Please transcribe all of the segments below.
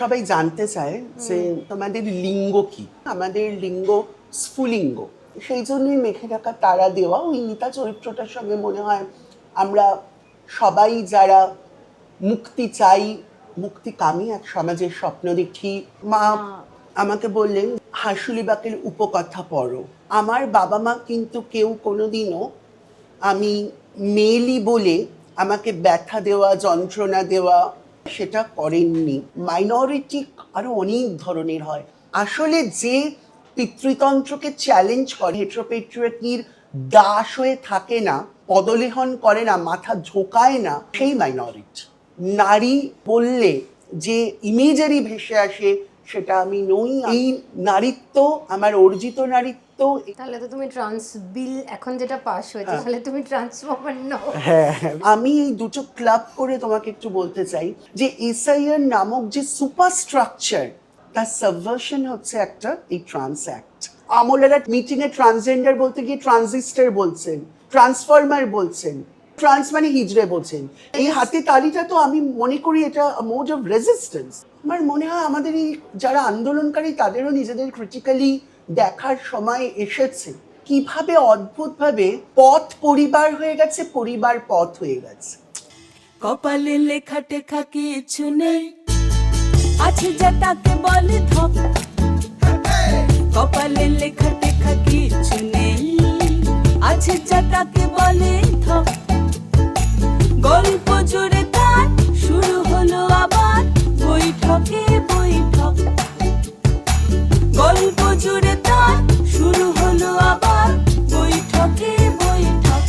সবাই জানতে চায় যে তোমাদের লিঙ্গ কি। আমাদের লিঙ্গ স্ফুলিঙ্গ, সেই জন্যই মেঘে ঢাকা তারা দেওয়া। ওই নিতা চরিত্রটার সঙ্গে মনে হয় আমরা সবাই যারা মুক্তি চাই, মুক্তিকামী এক সমাজের স্বপ্ন দেখি। মা আমাকে বললেন হাসুলিবাকের উপকথা পড়ো। আমার বাবা মা কিন্তু কেউ কোনোদিনও আমি মেয়েলি বলে আমাকে ব্যথা দেওয়া, যন্ত্রণা দেওয়া সেটা করেননি। মাইনরিটি আরো অনেক ধরনের হয়। আসলে যে পিতৃতন্ত্রকে চ্যালেঞ্জ করে, হেটেরোপেট্রিয়ার্কির দাস হয়ে থাকে না, পদলেহন করে না, মাথা ঝোঁকায় না, সেই মাইনরিটি। নারী বললে যে ইমেজারি ভেসে আসে সেটা আমি নই। এই নারীত্ব আমার অর্জিত নারীত্ব। তাহলে তো তুমি ট্রান্স বিল এখন যেটা পাস হয়েছে, তাহলে তুমি ট্রান্সফর্মার নও। হ্যাঁ, আমি এই দুটো ক্লাব করে তোমাকে একটু বলতে চাই যে এসআইআর নামক যে সুপারস্ট্রাকচার, তার সাবভার্সন হচ্ছে একটা এই ট্রান্স অ্যাক্ট। আমলারা মিটিং এ ট্রান্সজেন্ডার বলতে গিয়ে ট্রানজিস্টার বলছেন, ট্রান্সফরমার বলছেন, ট্রান্স মানে হিজড়ে বলছেন। এই হাতে তালিটা তো আমি মনে করি এটা মোড অফ রেজিস্ট্যান্স। আমার মনে হয় আমাদের এই যারা আন্দোলনকারী তাদেরও নিজেদের ক্রিটিক্যালি দেখার সময় এসেছে কিভাবে অদ্ভুতভাবে পথ পরিবার হয়ে গেছে, পরিবার পথ হয়ে গেছে। কপালে লেখা টেখা কিছু নেই, আছে যা তাকে বলে ধপ। কপালে লেখা টেখা কিছু নেই, আছে যা তাকে বলে ধপ। গল্প জুড়ে তার শুরু হলো আবার বৈঠকে বৈঠক। গল্প জুড়ে তার শুরু হলো আবার বৈঠকে বৈঠক।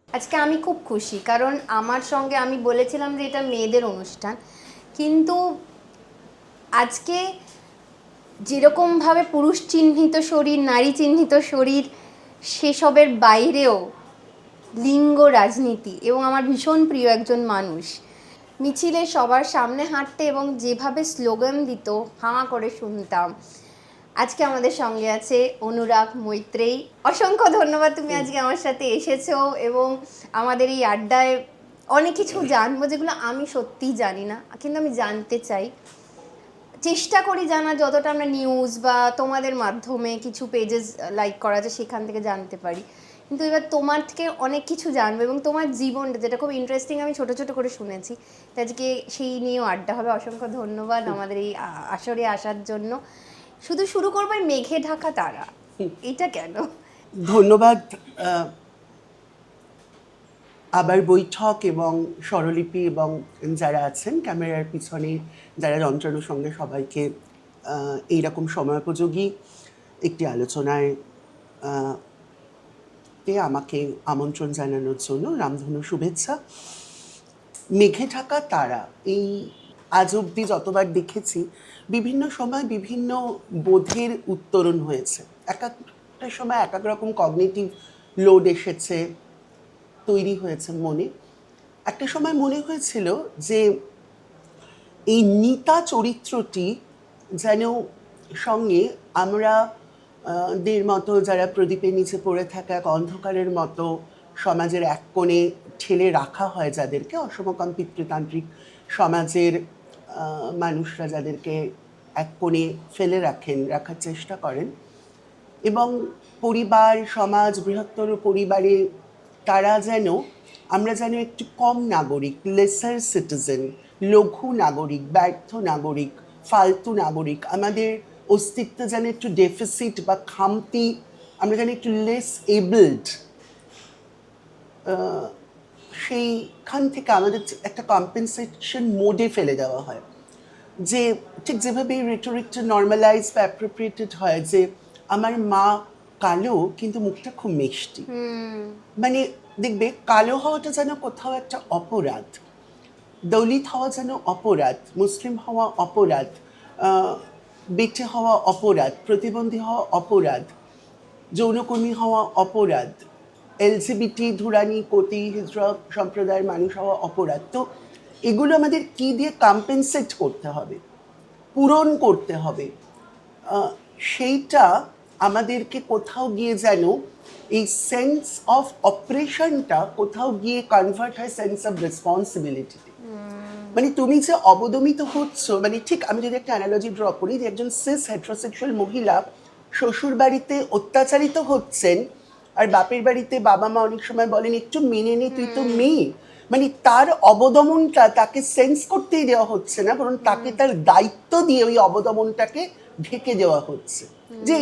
আজকে আমি খুব খুশি, কারণ আমার সঙ্গে আমি বলেছিলাম যে এটা মেয়েদের অনুষ্ঠান, কিন্তু আজকে যেরকমভাবে পুরুষ চিহ্নিত শরীর, নারী চিহ্নিত শরীর, সেসবের বাইরেও লিঙ্গ রাজনীতি এবং আমার ভীষণ প্রিয় একজন মানুষ মিছিলে সবার সামনে হাঁটতে এবং যেভাবে স্লোগান দিত হাঁ করে শুনতাম। আজকে আমাদের সঙ্গে আছে অনুরাগ মৈত্রেয়ী। অসংখ্য ধন্যবাদ, তুমি আজকে আমার সাথে এসেছো এবং আমাদের এই আড্ডায় অনেক কিছু জানবো যেগুলো আমি সত্যিই জানি না, কিন্তু আমি জানতে চাই, চেষ্টা করি জানার, যতটা আমরা নিউজ বা তোমাদের মাধ্যমে কিছু পেজেস লাইক করা যায় সেখান থেকে জানতে পারি। কিন্তু এবার তোমার থেকে অনেক কিছু জানবো এবং তোমার জীবনটা যেটা খুব ইন্টারেস্টিং আমি ছোট ছোট করে শুনেছি, তাই আজকে সেই নিয়েও আড্ডা হবে। অসংখ্য ধন্যবাদ আমাদের এই আসরে আসার জন্য। শুধু শুরু করবো মেঘে ঢাকা তারা, এটা কেন? ধন্যবাদ আবার বৈঠক এবং স্বরলিপি এবং যারা আছেন ক্যামেরার পিছনে, যারা যন্ত্রানোর সঙ্গে, সবাইকে এইরকম সময়োপযোগী একটি আলোচনায় আমাকে আমন্ত্রণ জানানোর জন্য রামধনু শুভেচ্ছা। মেঘে ঢাকা তারা এই আজ অবধি যতবার দেখেছি বিভিন্ন সময় বিভিন্ন বোধের উত্তরণ হয়েছে। এক একটা সময় এক এক রকম কগনিটিভ লোড এসেছে, তৈরি হয়েছে মনে। একটা সময় মনে হয়েছিল যে এই নিতা চরিত্রটি যেন সঙ্গে আমরা দের মতো যারা প্রদীপের নিচে পড়ে থাকা এক অন্ধকারের মতো সমাজের এক কোণে ঠেলে রাখা হয়, যাদেরকে অসমকাম পিতৃতান্ত্রিক সমাজের মানুষরা যাদেরকে এক কোণে ফেলে রাখার চেষ্টা করেন, এবং পরিবার, সমাজ, বৃহত্তর পরিবারে তারা যেন, আমরা যেন একটু কম নাগরিক, লেসার সিটিজেন, লঘু নাগরিক, ব্যর্থ নাগরিক, ফালতু নাগরিক, আমাদের অস্তিত্ব যেন একটু ডেফিসিট বা খামতি, আমরা যেন একটু লেস এবলড, সেইখান থেকে আমাদের একটা কম্পেনসেশন মোডে ফেলে দেওয়া হয়। যে ঠিক যেভাবে রেটোরিকটা নর্মালাইজ বা অ্যাপ্রোপ্রিয়েটেড হয় যে আমার মা কালো কিন্তু মুখটা খুব মিষ্টি, মানে দেখবে কালো হওয়াটা যেন কোথাও একটা অপরাধ, দলিত হওয়া যেন অপরাধ, মুসলিম হওয়া অপরাধ, বেটে হওয়া অপরাধ, প্রতিবন্ধী হওয়া অপরাধ, যৌনকর্মী হওয়া অপরাধ, এলজিবিটি, ধুরানি, কোটি, হিজড়া সম্প্রদায়ের মানুষ হওয়া অপরাধ। তো এগুলো আমাদের কি দিয়ে কম্পেনসেট করতে হবে, পূরণ করতে হবে, সেইটা আমাদেরকে কোথাও গিয়ে যেন এই সেন্স অফ অপারেশনটা কোথাও গিয়ে কনভার্ট হয় সেন্স অফ রেসপন্সিবিলিটিতে। মানে তুমি যে অবদমিত হচ্ছ, মানে ঠিক আমি যদি একটা অ্যানালজি ড্র করি, যে একজন সিস হেটারোসেক্সুয়াল মহিলা শ্বশুর বাড়িতে অত্যাচারিত হচ্ছেন, আর বাপের বাড়িতে বাবা মা অনেক সময় বলেন একটু মেনে নে, তুই তো মেয়ে, মানে তার অবদমনটা তাকে সেন্স করতেই দেওয়া হচ্ছে না, বরং তাকে তার দায়িত্ব দিয়ে ওই অবদমনটাকে ঢেকে দেওয়া হচ্ছে, যে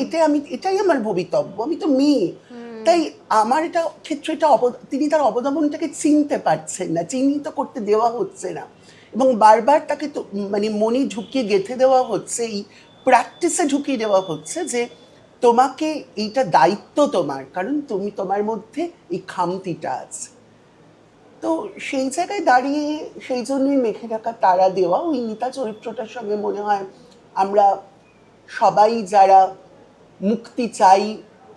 এটাই আমার ভবিতব্য, আমি তো মেয়ে। তাই আমার এটা ক্ষেত্রে এটা তিনি তার অবদমনটাকে চিনতে পারছেন না, চিহ্নিত করতে দেওয়া হচ্ছে না, এবং বারবার তাকে তো মানে মনে ঢুকিয়ে গেঁথে দেওয়া হচ্ছে, এই প্র্যাকটিসে ঢুকিয়ে দেওয়া হচ্ছে যে তোমাকে এইটা দায়িত্ব তোমার, কারণ তুমি তোমার মধ্যে এই খামতিটা আছে। তো সেই জায়গায় দাঁড়িয়ে সেই জন্যই মেঘে ঢাকা তারা দেওয়া ওই নিতা চরিত্রটার সঙ্গে মনে হয় আমরা সবাই যারা মুক্তি চাই,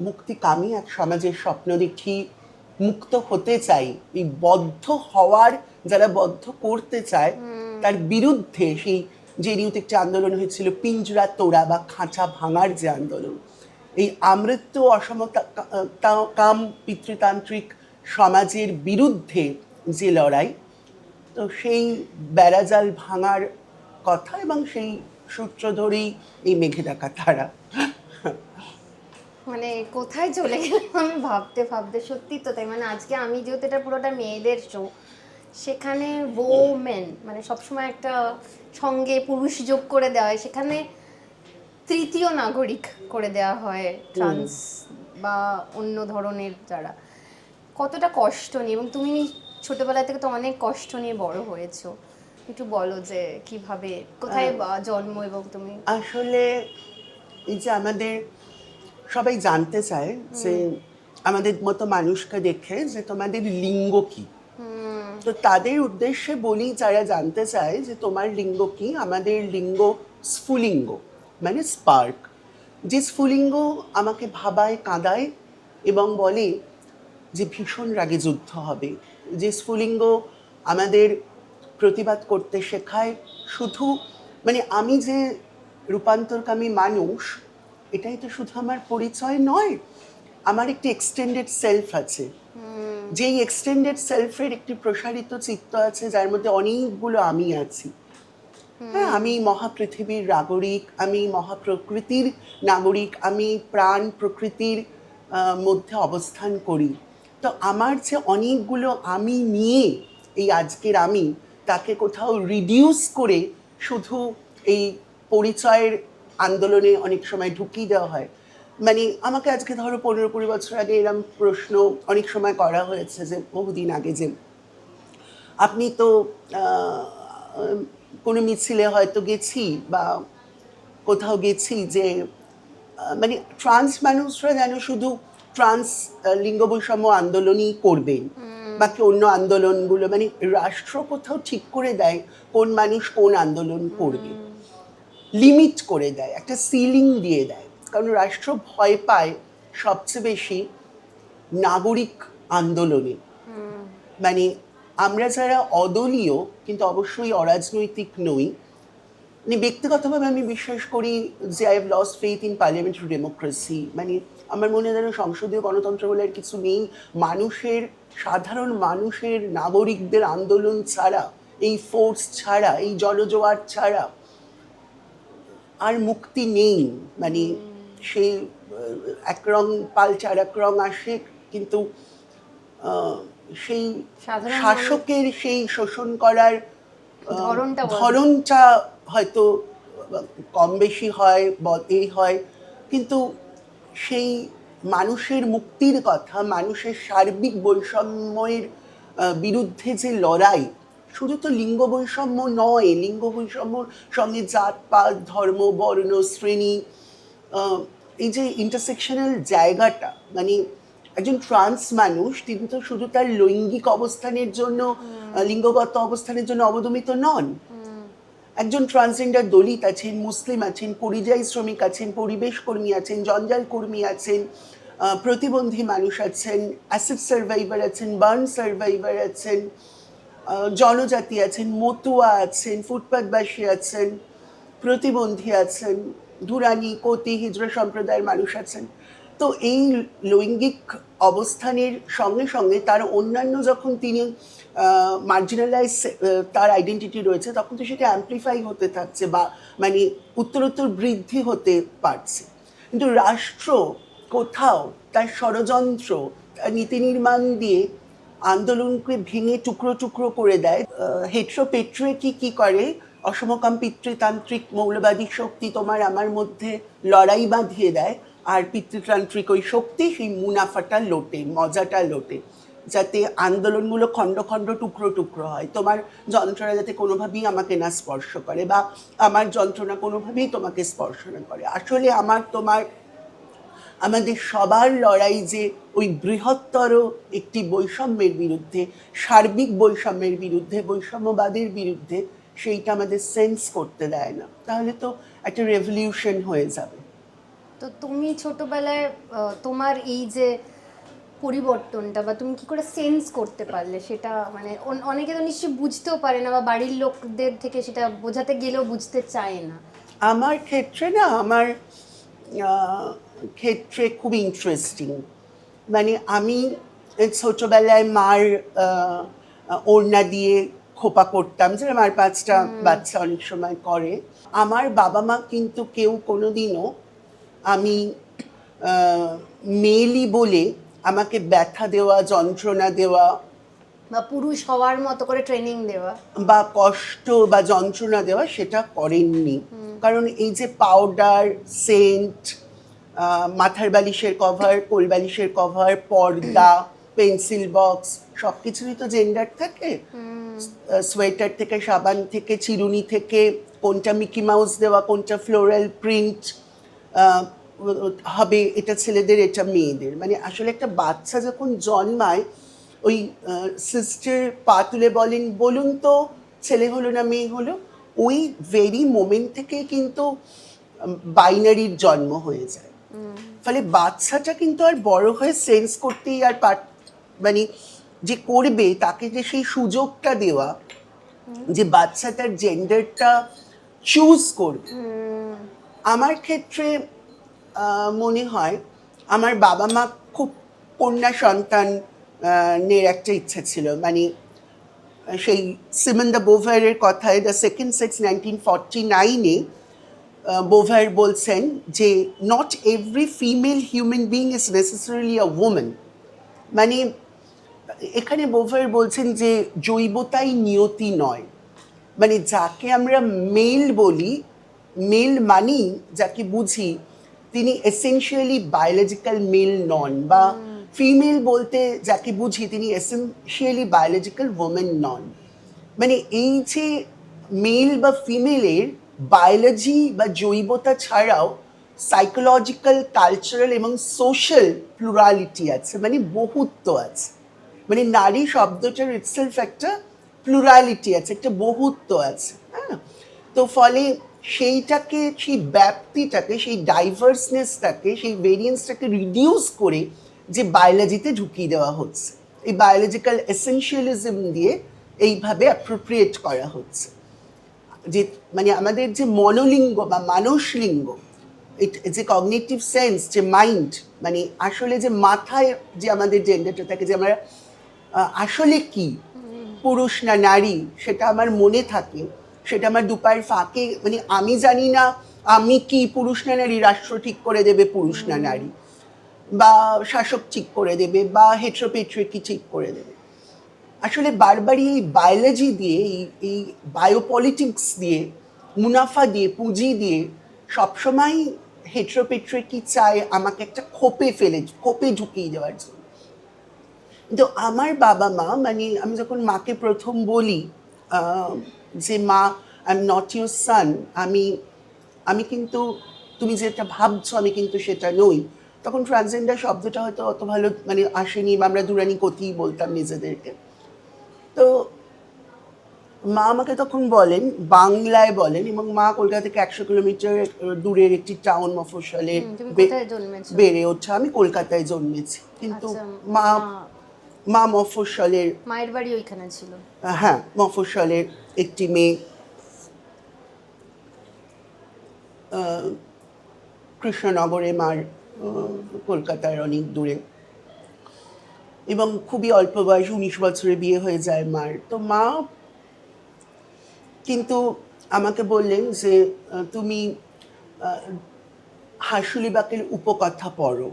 মুক্তিকামী এক সমাজের স্বপ্ন দেখি, মুক্ত হতে চাই, এই বদ্ধ হওয়ার যারা বদ্ধ করতে চায় তার বিরুদ্ধে সেই যে নিউতে একটি আন্দোলন হয়েছিল পিঞ্জরা তোড়া বা খাঁচা ভাঙার যে আন্দোলন, এই আমৃত্যু অসমতা কাম পিতৃতান্ত্রিক সমাজের বিরুদ্ধে যে লড়াই, তো সেই বেড়াজাল ভাঙার কথা, এবং সেই সূত্র ধরেই এই মেঘে ডাকা তারা। মানে কোথায় চলে গেলাম আমি ভাবতে ভাবতে, সত্যি তো তাই। মানে আজকে আমি যেহেতু এটা পুরোটা মেয়েদের শো, সেখানে ওমেন মানে সবসময় একটা সঙ্গে পুরুষ যোগ করে দেওয়া হয়, সেখানে তৃতীয় নাগরিক করে দেওয়া হয় ট্রান্স বা অন্য ধরনের যারা। কতটা কষ্ট নিয়ে, এবং তুমি ছোটবেলা থেকে তো অনেক কষ্ট নিয়ে বড় হয়েছো, একটু বলো যে কিভাবে, কোথায় জন্ম, এবং তুমি আসলে এই যে আমাদের সবাই জানতে চায় যে আমাদের মতো মানুষকে দেখে যে তোমাদের লিঙ্গ কি, তো তাদের উদ্দেশ্যে বলি যারা জানতে চায় যে তোমার লিঙ্গ কি, আমাদের লিঙ্গ স্ফুলিঙ্গ, মানে স্পার্ক। যে স্ফুলিঙ্গ আমাকে ভাবায় কাঁদায় এবং বলে যে ভীষণ রাগে যুদ্ধ হবে, যে স্ফুলিঙ্গ আমাদের প্রতিবাদ করতে শেখায়, শুধু মানে আমি যে রূপান্তরকামী মানুষ এটাই তো শুধু আমার পরিচয় নয়, আমার একটি এক্সটেন্ডেড সেলফ আছে, যেই এক্সটেন্ডেড সেলফের একটি প্রসারিত চিত্ত আছে যার মধ্যে অনেকগুলো আমি আছি। হ্যাঁ, আমি মহাপৃথিবীর নাগরিক, আমি মহাপ্রকৃতির নাগরিক, আমি প্রাণ প্রকৃতির মধ্যে অবস্থান করি। তো আমার যে অনেকগুলো আমি নিয়ে এই আজকের আমি, তাকে কোথাও রিডিউস করে শুধু এই পরিচয়ের আন্দোলনে অনেক সময় ঢুকিয়ে দেওয়া হয়। মানে আমাকে আজকে ধরো 15-20 বছর আগে এরকম প্রশ্ন অনেক সময় করা হয়েছে, যে বহুদিন আগে, যে আপনি তো কোনো মিছিলে হয়তো গেছি বা কোথাও গেছি, যে মানে ট্রান্স মানুষরা যেন শুধু ট্রান্স লিঙ্গ বৈষম্য আন্দোলনই করবেন, বাকি অন্য আন্দোলনগুলো মানে রাষ্ট্র কোথাও ঠিক করে দেয় কোন মানুষ কোন আন্দোলন করবে, লিমিট করে দেয়, একটা সিলিং দিয়ে দেয়, কারণ রাষ্ট্র ভয় পায় সবচেয়ে বেশি নাগরিক আন্দোলনে। মানে আমরা যারা অদলীয় কিন্তু অবশ্যই অরাজনৈতিক নই, মানে ব্যক্তিগতভাবে আমি বিশ্বাস করি যে I have lost faith in parliamentary democracy. মানে আমার মনে হয় যেন সংসদীয় গণতন্ত্র বলে আর কিছু নেই, মানুষের সাধারণ মানুষের নাগরিকদের আন্দোলন ছাড়া, এই ফোর্স ছাড়া, এই জনজোয়ার ছাড়া আর মুক্তি নেই। মানে সে এক রং পাল্টে আর এক রং আসে, কিন্তু সেই শাসকের সেই শোষণ করার ধরনটা হয়তো কম বেশি হয়, এই হয়, কিন্তু সেই মানুষের মুক্তির কথা, মানুষের সার্বিক বৈষম্যের বিরুদ্ধে যে লড়াই, শুধু তো লিঙ্গ বৈষম্য নয়, লিঙ্গ বৈষম্যর সঙ্গে জাত পাত ধর্ম বর্ণ শ্রেণী, এই যে ইন্টারসেকশনাল জায়গাটা, মানে একজন ট্রান্স মানুষ তিনি তো শুধু তার লৈঙ্গিক অবস্থানের জন্য, লিঙ্গগত অবস্থানের জন্য অবদমিত নন। একজন ট্রান্সজেন্ডার দলিত আছেন, মুসলিম আছেন, পরিযায়ী শ্রমিক আছেন, পরিবেশ কর্মী আছেন, জঞ্জাল কর্মী আছেন, প্রতিবন্ধী মানুষ আছেন, অ্যাসিড সার্ভাইভার আছেন, বার্ন সার্ভাইভার আছেন, জনজাতি আছেন, মতুয়া আছেন, ফুটপাতবাসী আছেন, প্রতিবন্ধী আছেন, ধুরানি কোতি হিজড়া সম্প্রদায়ের মানুষ আছেন। তো এই লৈঙ্গিক অবস্থানের সঙ্গে সঙ্গে তার অন্যান্য যখন তিনি মার্জিনালাইজ তার আইডেন্টিটি রয়েছে, তখন তো সেটা অ্যাম্প্লিফাই হতে থাকছে বা মানে উত্তরোত্তর বৃদ্ধি হতে পারছে। কিন্তু রাষ্ট্র কোথাও তার ষড়যন্ত্র, তার নীতি নির্মাণ দিয়ে আন্দোলনকে ভেঙে টুকরো টুকরো করে দেয়। হেট্রোপেট্রোয়েকি কি করে, অসমকাম পিতৃতান্ত্রিক মৌলবাদী শক্তি তোমার আমার মধ্যে লড়াই বাঁধিয়ে দেয়, আর পিতৃতান্ত্রিক ওই শক্তি সেই মুনাফাটা লোটে, মজাটা লোটে, যাতে আন্দোলনগুলো খণ্ড খণ্ড টুকরো টুকরো হয়। তোমার যন্ত্রণা যাতে কোনোভাবেই আমাকে না স্পর্শ করে, বা আমার যন্ত্রণা কোনোভাবেই তোমাকে স্পর্শ না করে। আসলে আমাদের সবার লড়াই যে ওই বৃহত্তর একটি বৈষম্যের বিরুদ্ধে, সার্বিক বৈষম্যের বিরুদ্ধে, বৈষম্যবাদের বিরুদ্ধে, সেইটা আমাদের সেন্স করতে দেয় না। তাহলে তো একটা রেভলিউশন হয়ে যাবে। তো তুমি ছোটবেলায় তোমার এই যে পরিবর্তনটা বা তুমি কি করে সেন্স করতে পারলে সেটা, মানে অনেকে তো নিশ্চয়ই বুঝতেও পারে না, বা বাড়ির লোকদের থেকে সেটা বোঝাতে গেলেও বুঝতে চায় না। আমার ক্ষেত্রে না, আমার ক্ষেত্রে খুব ইন্টারেস্টিং। মানে আমি ছোটবেলায় মার ওড়না দিয়ে খোপা করতাম, যেরকম আর 5টা বাচ্চা অনেক সময় করে। আমার বাবা মা কিন্তু কেউ কোনোদিনও আমি মেয়েলি বলে আমাকে ব্যথা দেওয়া, যন্ত্রণা দেওয়া বা পুরুষ হওয়ার মতো করে ট্রেনিং দেওয়া বা কষ্ট বা যন্ত্রণা দেওয়া সেটা করেননি। কারণ এই যে পাউডার, সেন্ট, মাথার বালিশের কভার, কোল বালিশের কভার, পর্দা, পেন্সিল বক্স, সব কিছুরই তো জেন্ডার থাকে। সোয়েটার থেকে, সাবান থেকে, চিরুনি থেকে, কোনটা মিকি মাউস দেওয়া, কোনটা ফ্লোরাল প্রিন্ট হবে, এটা ছেলেদের, এটা মেয়েদের। মানে আসলে একটা বাচ্চা যখন জন্মায়, ওই সিস্টার পা তুলে বলুন তো ছেলে হলো না মেয়ে হলো, ওই ভেরি মোমেন্ট থেকে কিন্তু বাইনারির জন্ম হয়ে যায়। ফলে বাচ্চাটা কিন্তু আর বড় হয়ে সেন্স করতেই আর মানে যে করবে তাকে যে সেই সুযোগটা দেওয়া, যে বাচ্চা তার জেন্ডারটা চুজ করবে। আমার ক্ষেত্রে মনে হয় আমার বাবা মা খুব কন্যা সন্তান নের একটা ইচ্ছা ছিল। মানে সেই সিমন দ্য বোভারের কথায়, দ্য সেকেন্ড সেক্স 1949-এ বোভার বলছেন যে not every female human being is necessarily a woman. মানে এখানে বোভার বলছেন যে জৈবতাই নিয়তি নয়। মানে যাকে আমরা মেল বলি, মেল মানি যাকে বুঝি, তিনি এসেনশিয়ালি বায়োলজিক্যাল মেল নন, বা ফিমেল বলতে যাকে বুঝি তিনি এসেনশিয়ালি বায়োলজিক্যাল ওমেন নন। মানে এই যে মেল বা ফিমেলের বায়োলজি বা জৈবতা ছাড়াও সাইকোলজিক্যাল, কালচারাল এবং সোশ্যাল প্লুরালিটি আছে, মানে বহুত্ব আছে। মানে নারী শব্দটার ইটসেলফ একটা প্লুরালিটি আছে, একটা বহুত্ব আছে। হ্যাঁ, তো ফলে সেইটাকে, সেই ব্যাপ্তিটাকে, সেই ডাইভার্সনেসটাকে, সেই ভেরিয়েন্সটাকে রিডিউস করে যে বায়োলজিতে ঢুকিয়ে দেওয়া হচ্ছে, এই বায়োলজিক্যাল এসেনশিয়ালিজম দিয়ে এইভাবে অ্যাপ্রোপ্রিয়েট করা হচ্ছে। যে মানে আমাদের যে মনোলিঙ্গ বা মানসলিঙ্গ, যে কগনিটিভ সেন্স, যে মাইন্ড, মানে আসলে যে মাথায় যে আমাদের জেন্ডারটা থাকে, যে আমরা আসলে কি পুরুষ না নারী, সেটা আমার মনে থাকে, সেটা আমার দুপায়ের ফাঁকে, মানে আমি জানি না আমি কি পুরুষ না নারী, রাষ্ট্র ঠিক করে দেবে পুরুষ না নারী, বা শাসক ঠিক করে দেবে, বা হেট্রোপেট্রিকি ঠিক করে দেবে। আসলে বারবারই এই বায়োলজি দিয়ে, এই বায়োপলিটিক্স দিয়ে, মুনাফা দিয়ে, পুঁজি দিয়ে সবসময় হেট্রোপেট্রিকি চায় আমাকে একটা খোপে ঢুকিয়ে দেওয়ার জন্য। কিন্তু আমার বাবা মা, মানে আমি যখন মাকে প্রথম বলি যে মা, আই এম নট ইউর সান, আমি কিন্তু, তুমি যেটা ভাবছো আমি কিন্তু সেটা নই, তখন ট্রান্সজেন্ডার শব্দটা হয়তো অত ভালো মানে আসেনি, বা আমরা দুরানি কথিই বলতাম নিজেদেরকে। তো মা আমাকে তখন বলেন, বাংলায় বলেন, এবং মা কলকাতা থেকে 100 কিলোমিটার দূরের একটি টাউন মফস্বলে বেড়ে ওঠা। আমি কলকাতায় জন্মেছি, কিন্তু মা মফস্বলের, মায়ের বাড়ি ওইখানে ছিল। হ্যাঁ, মফস্বলের একটি মেয়ে, কৃষ্ণনগরে মার, কলকাতার অনেক দূরে। এবং খুবই অল্প বয়স, 19 বছরে বিয়ে হয়ে যায় মার। তো মা কিন্তু আমাকে বললেন যে তুমি হাসুলিবাকের উপকথা পড়ো।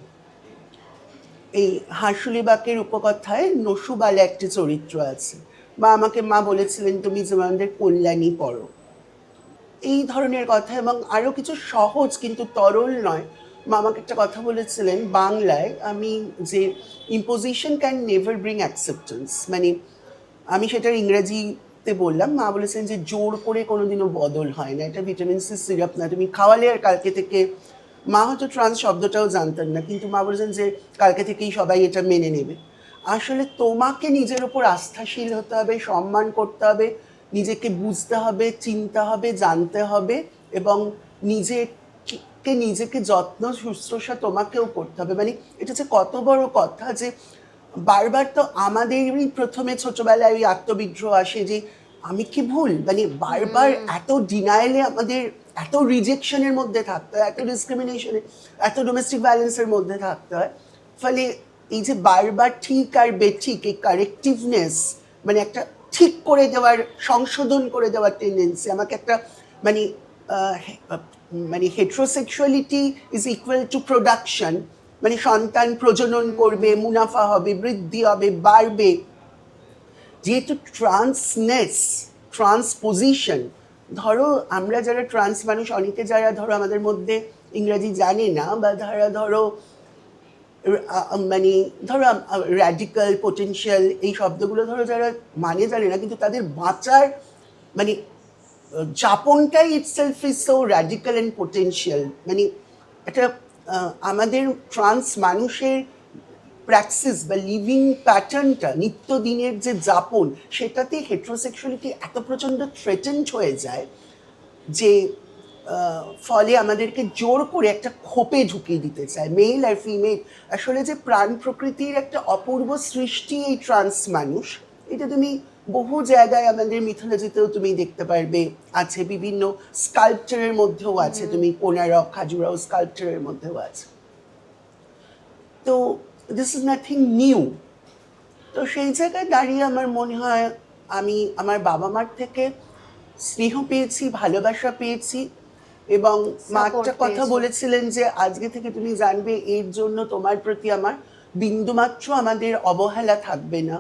এই হাসুলিবাকের উপকথায় নসুবালা একটি চরিত্র আছে, বা আমাকে মা বলেছিলেন তুমি জীবনের কল্যাণী পড়ো, এই ধরনের কথা। এবং আরও কিছু সহজ কিন্তু তরল নয়, মা আমাকে একটা কথা বলেছিলেন বাংলায়, আমি যে imposition can never bring acceptance, মানে আমি সেটার ইংরেজিতে বললাম, মা বলেছেন যে জোর করে কোনোদিনও বদল হয় না, এটা ভিটামিন সি সিরাপ না, তুমি খাওয়ালে আর কালকে থেকে, মা হয়তো ট্রান্স শব্দটাও জানতেন না, কিন্তু মা বলেছেন যে কালকে থেকেই সবাই এটা মেনে নেবে। আসলে তোমাকে নিজের ওপর আস্থাশীল হতে হবে, সম্মান করতে হবে, নিজেকে বুঝতে হবে, চিনতে হবে, জানতে হবে, এবং নিজেকে যত্ন শুশ্রূষা তোমাকেও করতে হবে। মানে এটা যে কত বড় কথা যে বারবার তো আমাদেরই প্রথমে ছোটবেলায় ওই আত্মবিদ্রোহ আসে যে আমি কি ভুল, মানে বারবার এত ডিনায়ালে আমাদের, এত রিজেকশনের মধ্যে থাকতে হয়, এত ডিসক্রিমিনেশনে, এত ডোমেস্টিক ভায়োলেন্সের মধ্যে থাকতে হয়। ফলে এই যে বারবার ঠিক আর বেঠিক, এই কারেক্টিভনেস, মানে একটা ঠিক করে দেওয়ার, সংশোধন করে দেওয়ার টেন্ডেন্সি, আমাকে একটা মানে মানে হেটারোসেক্সুয়ালিটি ইজ ইকুয়াল টু প্রোডাকশন, মানে সন্তান প্রজনন করবে, মুনাফা হবে, বৃদ্ধি হবে, বাড়বে। যেহেতু ট্রান্সনেস, ট্রান্সপোজিশন, ধরো আমরা যারা ট্রান্স মানুষ, অনেকে যারা ধরো আমাদের মধ্যে ইংরাজি জানে না, বা ধরো মানে ধরো র্যাডিক্যাল, পোটেনশিয়াল, এই শব্দগুলো ধরো যারা মানে জানে না, কিন্তু তাদের বাঁচার মানে যাপনটাই itself is so radical and potential. মানে একটা আমাদের ট্রান্স মানুষের প্র্যাকসিস বা লিভিং প্যাটার্নটা, নিত্যদিনের যে যাপন, সেটাতে হেটারোসেক্সুয়ালিটি এত প্রচণ্ড থ্রেটেন্ড হয়ে যায় যে ফলে আমাদেরকে জোর করে একটা খোপে ঢুকিয়ে দিতে চায়, মেল আর ফিমেল। আসলে যে প্রাণ প্রকৃতির একটা অপূর্ব সৃষ্টি এই ট্রান্স মানুষ, এটা তুমি বহু জায়গায় আমাদের মিথোলজিতেও তুমি দেখতে পারবে, আছে বিভিন্ন স্কাল্পচারের মধ্যেও আছে, তুমি কোনারক, খাজুরাও স্কাল্পচারের মধ্যেও আছে। তো দিস ইজ নাথিং নিউ। তো সেই জায়গায় দাঁড়িয়ে আমার মনে হয় আমি আমার বাবা মার থেকে স্নেহ পেয়েছি, ভালোবাসা পেয়েছি, এবং মা একটা কথা বলেছিলেন যে আজকে থেকে তুমি জানবে এর জন্য তোমার প্রতি আমার বিন্দুমাত্র আমাদের অবহেলা থাকবে না।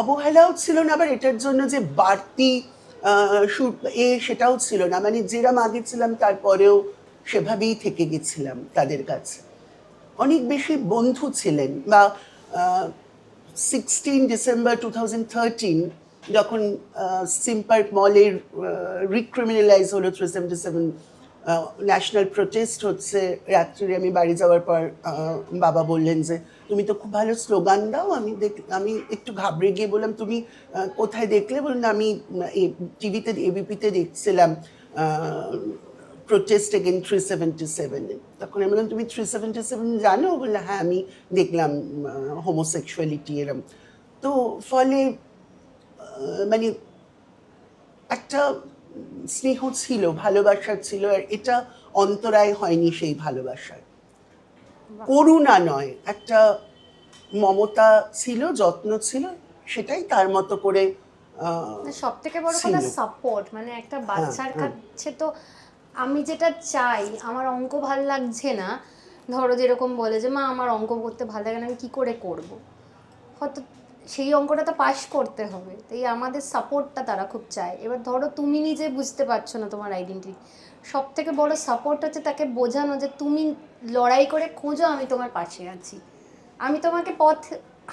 অবহেলাও ছিল না, আবার এটার জন্য যে বাড়তি সেটাও ছিল না, মানে যেরম আগে ছিলাম তারপরেও সেভাবেই থেকে গেছিলাম তাদের কাছে। অনেক বেশি বন্ধু ছিলেন। বা 16 ডিসেম্বর 2013 যখন সিম্পার্ক মলের রিক্রিমিনালাইজ হলো 377, ন্যাশনাল প্রোটেস্ট হচ্ছে, রাত্রে আমি বাড়ি যাওয়ার পর বাবা বললেন যে তুমি তো খুব ভালো স্লোগান দাও। আমি একটু ঘাবড়ে গিয়ে বললাম তুমি কোথায় দেখলে? বললেন আমি টিভিতে, এবিপিতে দেখছিলাম প্রোটেস্ট এগেইন 377। তখন আমি বললাম তুমি 377 জানো? বললে হ্যাঁ আমি দেখলাম হোমোসেক্সুয়ালিটি এরম। তো ফলে মানে একটা স্নেহ ছিল, ভালোবাসা ছিল, আর এটা অন্তরায় হয়নি সেই ভালোবাসার। করুণা নয়, একটা মমতা ছিল, যত্ন ছিল, সেটাই তার মতো করে সব থেকে বড় কথা সাপোর্ট। মানে একটা বাচ্চার কাছে তো আমি যেটা চাই, আমার অঙ্ক ভাল লাগছে না, ধরো যেরকম বলে যে মা আমার অঙ্ক করতে ভালো লাগে না, আমি কী করে করব, হয়তো সেই অঙ্কটা তো পাস করতে হবে, তাই আমাদের সাপোর্টটা তারা খুব চায়। এবার ধরো তুমি নিজে বুঝতে পারছো না তোমার আইডেন্টিটি, সব থেকে বড় সাপোর্ট হচ্ছে তাকে বোঝানো যে তুমি লড়াই করে খোঁজো, আমি তোমার পাশে আছি, আমি তোমাকে পথ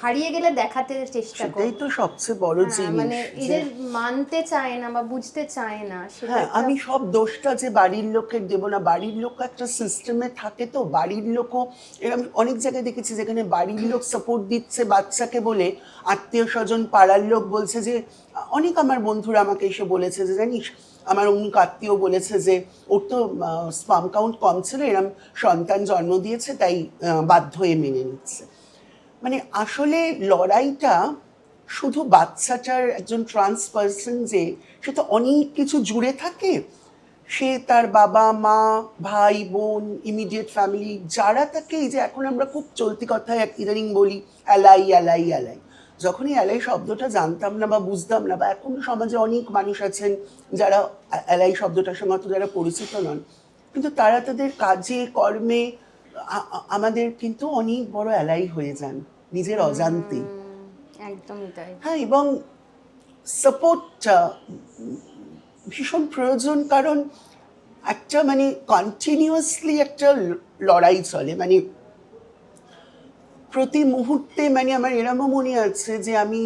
হারিয়ে গেলে দেখাতে চেষ্টা করি। সেটাই তো সবচেয়ে বড় জিনিস। মানে এদের মানতে চায় না বা বুঝতে চায় না। হ্যাঁ, আমি সব দোষটা যে বাড়ির লোকের দেবো না, বাড়ির লোক একটা সিস্টেমে থাকে, তো বাড়ির লোকও এরকম অনেক জায়গায় দেখেছি যেখানে বাড়ির লোক সাপোর্ট দিচ্ছে বাচ্চাকে বলে, আত্মীয় স্বজন, পাড়ার লোক বলছে যে, অনেক আমার বন্ধুরা আমাকে এসে বলেছে যে জানিস আমার অমুক আত্মীয় বলেছে যে ওর তো স্পাম কাউন্ট কম ছিল, এরম সন্তান জন্ম দিয়েছে, তাই বাধ্য হয়ে মেনে নিচ্ছে। মানে আসলে লড়াইটা শুধু বাচ্চাটার, একজন ট্রান্স পার্সন যে সে তো অনেক কিছু জুড়ে থাকে, সে তার বাবা মা ভাই বোন ইমিডিয়েট ফ্যামিলি যারা তাকে, এই যে এখন আমরা খুব চলতি কথায় ইদানিং বলি এলাই এলাই এলাই, যখন এই এলাই শব্দটা জানতাম না বা বুঝতাম না, বা এখন সমাজে অনেক মানুষ আছেন যারা এলাই শব্দটার সঙ্গে অত যারা পরিচিত নন, কিন্তু তারা তাদের কাজে কর্মে আমাদের কিন্তু অনেক বড় এলাই হয়ে যান নিজের অজান্তে। একদমই তাই। হ্যাঁ, এবং সাপোর্টটা ভীষণ প্রয়োজন, কারণ একটা মানে কন্টিনিউয়াসলি একটা লড়াই চলে, মানে প্রতি মুহূর্তে, মানে আমার এরমও মনে আছে যে আমি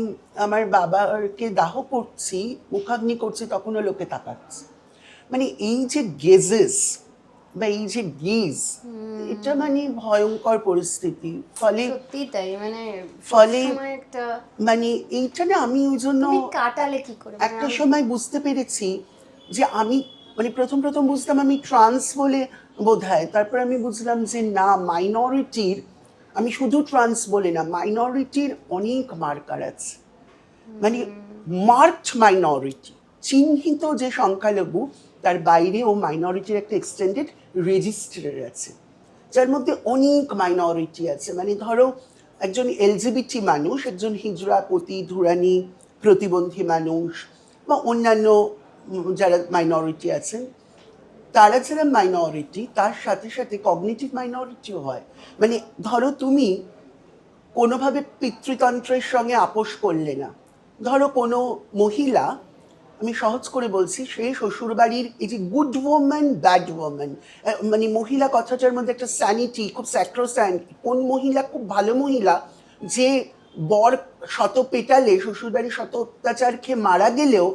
আমার বাবাকে দাহ করছি, মুখাগ্নি করছি, তখনও লোকে তাকাচ্ছে। মানে এই যে গেজেস বা এই যে গেজ, এটা মানে ভয়ঙ্কর পরিস্থিতি। ফলে সত্যি তাই, মানে ফলে সময় একটা, মানে এইটা না আমি ওই জন্য তুমি কাটালে কি করে? মানে একটা সময় বুঝতে পেরেছি যে আমি মানে প্রথম বুঝতাম আমি ট্রান্স বলে বোধহয়, তারপর আমি বুঝলাম যে না, মাইনরিটির, আমি শুধু ট্রান্স বলে না, মাইনরিটির অনেক মার্কার আছে, মানে মার্কড মাইনরিটি, চিহ্নিত যে সংখ্যালঘু, তার বাইরেও মাইনরিটির একটা এক্সটেন্ডেড রেজিস্টার আছে, যার মধ্যে অনেক মাইনরিটি আছে। মানে ধরো একজন এলজিবিটি মানুষ, একজন হিজড়া, পতি, ধুরানি, প্রতিবন্ধী মানুষ বা অন্যান্য যারা মাইনরিটি আছেন, তারা যারা মাইনরিটি, তার সাথে সাথে কগনিটিভ মাইনরিটিও হয়। মানে ধরো তুমি কোনোভাবে পিতৃতন্ত্রের সঙ্গে আপোষ করলে না, ধরো কোনো মহিলা, আমি সহজ করে বলছি, সে শ্বশুরবাড়ির এই যে গুড ওম্যান ব্যাড ওম্যান, মানে মহিলা কথাটার মধ্যে একটা স্যানিটি, খুব স্যাক্রোস্যান্ট, কোন মহিলা খুব ভালো মহিলা যে বর শত পেটালে, শ্বশুরবাড়ির শত অত্যাচার খেয়ে মারা গেলেও,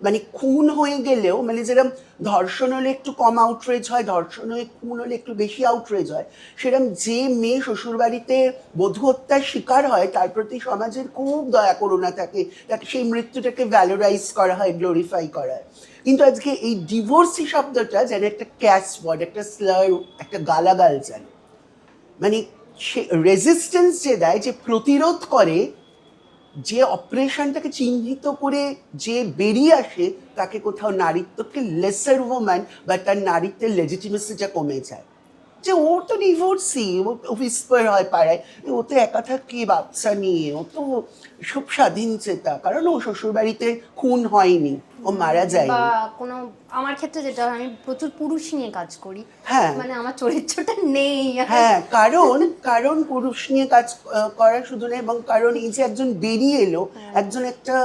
মানে খুন হয়ে গেলেও, মানে যেরকম ধর্ষণ হলে একটু কম আউটরেজ হয়, ধর্ষণ হয়ে খুন হলে একটু বেশি আউটরেজ হয়, সেরকম যে মেয়ে শ্বশুরবাড়িতে বধূ হত্যার শিকার হয় তার প্রতি সমাজের খুব দয়া করুণা থাকে, তাকে সেই মৃত্যুটাকে ভ্যালোরাইজ করা হয়, গ্লোরিফাই করা হয়। কিন্তু আজকে এই ডিভোর্সি শব্দটা যেন একটা ক্যাশ ওয়ার্ড, একটা স্লার, একটা গালাগাল যেন, মানে সে রেজিস্ট্যান্স যে দেয়, যে প্রতিরোধ করে, যে অপারেশনটাকে চিহ্নিত করে যে বেরিয়ে আসে, তাকে কোথাও নারীত্বকে লেসার ওম্যান বা তার নারীত্বের লেজিটিমেসিটা কমে যায়। যে ও তো ডিভোর্সি, ও হুইসপার হয় পাড়ায়, ও তো একা থাকে বাচ্চা নিয়ে, ও তো সব স্বাধীন চেতা, কারণ ও শ্বশুরবাড়িতে খুন হয়নি, ও মারা বা যায়নি। কোনো, আমার ক্ষেত্রে যেটা হয়, আমি প্রচুর পুরুষ নিয়ে কাজ করি, হ্যাঁ, মানে আমার চরিত্রটা নেই। হ্যাঁ, কারণ পুরুষ নিয়ে কাজ করা শুধু না, এবং কারণ এই যে একজন বেরিয়ে এলো, একজন একটা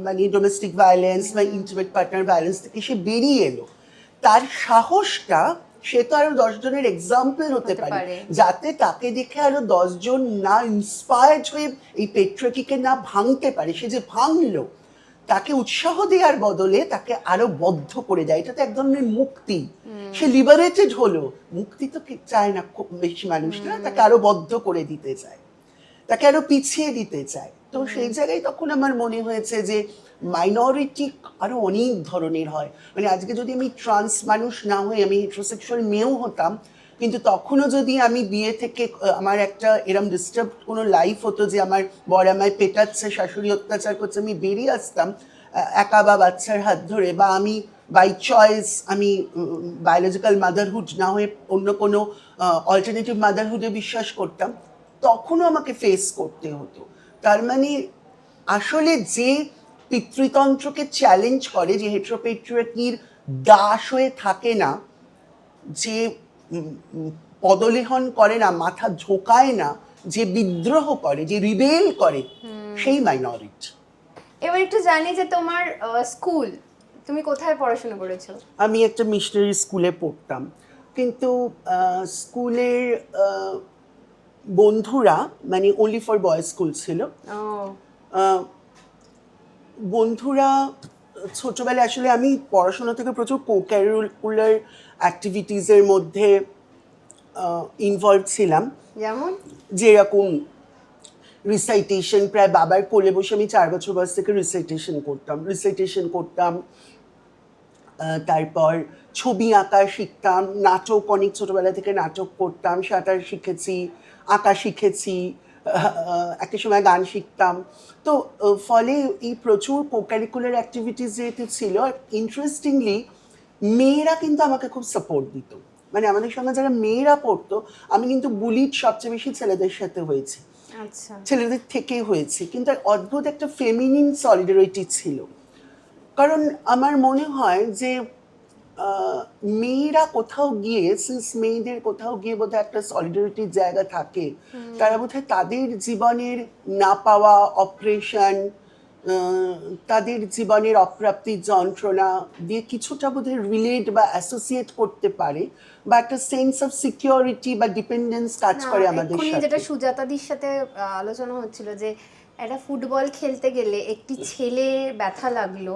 মানে ডোমেস্টিক ভায়োলেন্স বা ইন্টিমেট পার্টনার ভায়োলেন্স থেকে সে বেরিয়ে এলো, তার সাহসটা, সে তো আরো 10 জনের এক্সাম্পল হতে পারে, যাতে তাকে দেখে আরো 10 জন না ইন্সপায়ার্ড হয়ে এই পেট্রিয়ার্কিকে না ভাঙতে পারে। সে যে ভাঙলো, তাকে উৎসাহ দেওয়ার বদলে তাকে আরো বদ্ধ করে দেয়। এটা তো এক ধরনের মুক্তি, সে লিবারেটেড হলো। মুক্তি তো চায় না খুব বেশি মানুষ, না, তাকে আরো বদ্ধ করে দিতে চায়, তাকে আরো পিছিয়ে দিতে চায়। তো সেই জায়গায় তখন আমার মনে হয়েছে যে মাইনরিটি আরো অনেক ধরনের হয়। মানে আজকে যদি আমি ট্রান্স মানুষ না হয়ে আমি হেটারোসেক্সুয়াল মেয়েও হতাম, কিন্তু তখনও যদি আমি বিয়ে থেকে আমার একটা এরম ডিস্টার্ব কোনো লাইফ হতো, যে আমার বর আমায় পেটাচ্ছে, শাশুড়ি অত্যাচার করছে, আমি বেরিয়ে আসতাম একা বা বাচ্চার হাত ধরে, বা আমি বাই চয়েস আমি বায়োলজিক্যাল মাদারহুড না হয়ে অন্য কোনো অল্টারনেটিভ মাদারহুডে বিশ্বাস করতাম, তখনও আমাকে ফেস করতে হতো। তার মানে আসলে যে পিতৃতন্ত্রকে চ্যালেঞ্জ করে, যে হেটেরোপেট্রিয়ার্কির দাস হয়ে থাকে না, যে পদলেহন করে না, মাথা ঝোঁকায় না, যে বিদ্রোহ করে, যে রিবেল করে, সেই মাইনরিটি। এবার একটু জানি যে তোমার স্কুল, তুমি কোথায় পড়াশোনা করেছো? আমি একটা মিশনারি স্কুলে পড়তাম, কিন্তু স্কুলের বন্ধুরা, মানে অনলি ফর বয়েজ স্কুল ছিল, বন্ধুরা ছোটবেলায়, আসলে আমি পড়াশোনা থেকে প্রচুর কো-কারিকুলার অ্যাক্টিভিটিসের মধ্যে ইনভলভ ছিলাম, যেমন যেরকম রিসাইটেশন, প্রায় বাবার কোলে বসে আমি 4 বছর বয়স থেকে রিসাইটেশন করতাম। তারপর ছবি আঁকা শিখতাম, নাটক অনেক ছোটবেলা থেকে নাটক করতাম, সাঁতার শিখেছি, আঁকা শিখেছি, একটা সময় গান শিখতাম। তো ফলে এই প্রচুর কো-কারিকুলার অ্যাক্টিভিটিস যেহেতু ছিল, ইন্টারেস্টিংলি মেয়েরা কিন্তু আমাকে খুব সাপোর্ট দিত, মানে আমাদের সঙ্গে যারা মেয়েরা পড়তো, আমি কিন্তু বুলিড সবচেয়ে বেশি ছেলেদের সাথে হয়েছি, আচ্ছা, ছেলেদের থেকে হয়েছে, কিন্তু এক অদ্ভুত একটা ফেমিনিন সলিডারিটি ছিল। কারণ আমার মনে হয় যে মেয়েরা কোথাও গিয়ে, সিন্স মেয়েদের কোথাও গিয়ে বোধহয় একটা সলিডারিটির জায়গা থাকে, তারা বোধহয় তাদের জীবনের না পাওয়া অপারেশন, তাদের জীবনের অপ্রাপ্তির যন্ত্রণা দিয়ে কিছুটা বোধহয় রিলেট বা অ্যাসোসিয়েট করতে পারে, বা একটা সেন্স অফ সিকিউরিটি বা ডিপেন্ডেন্স কাজ করে আমাদের এক্ষুনি সাথে। যেটা সুজাতাদির সাথে আলোচনা হচ্ছিল যে একটা ফুটবল খেলতে গেলে একটি ছেলে ব্যথা লাগলো,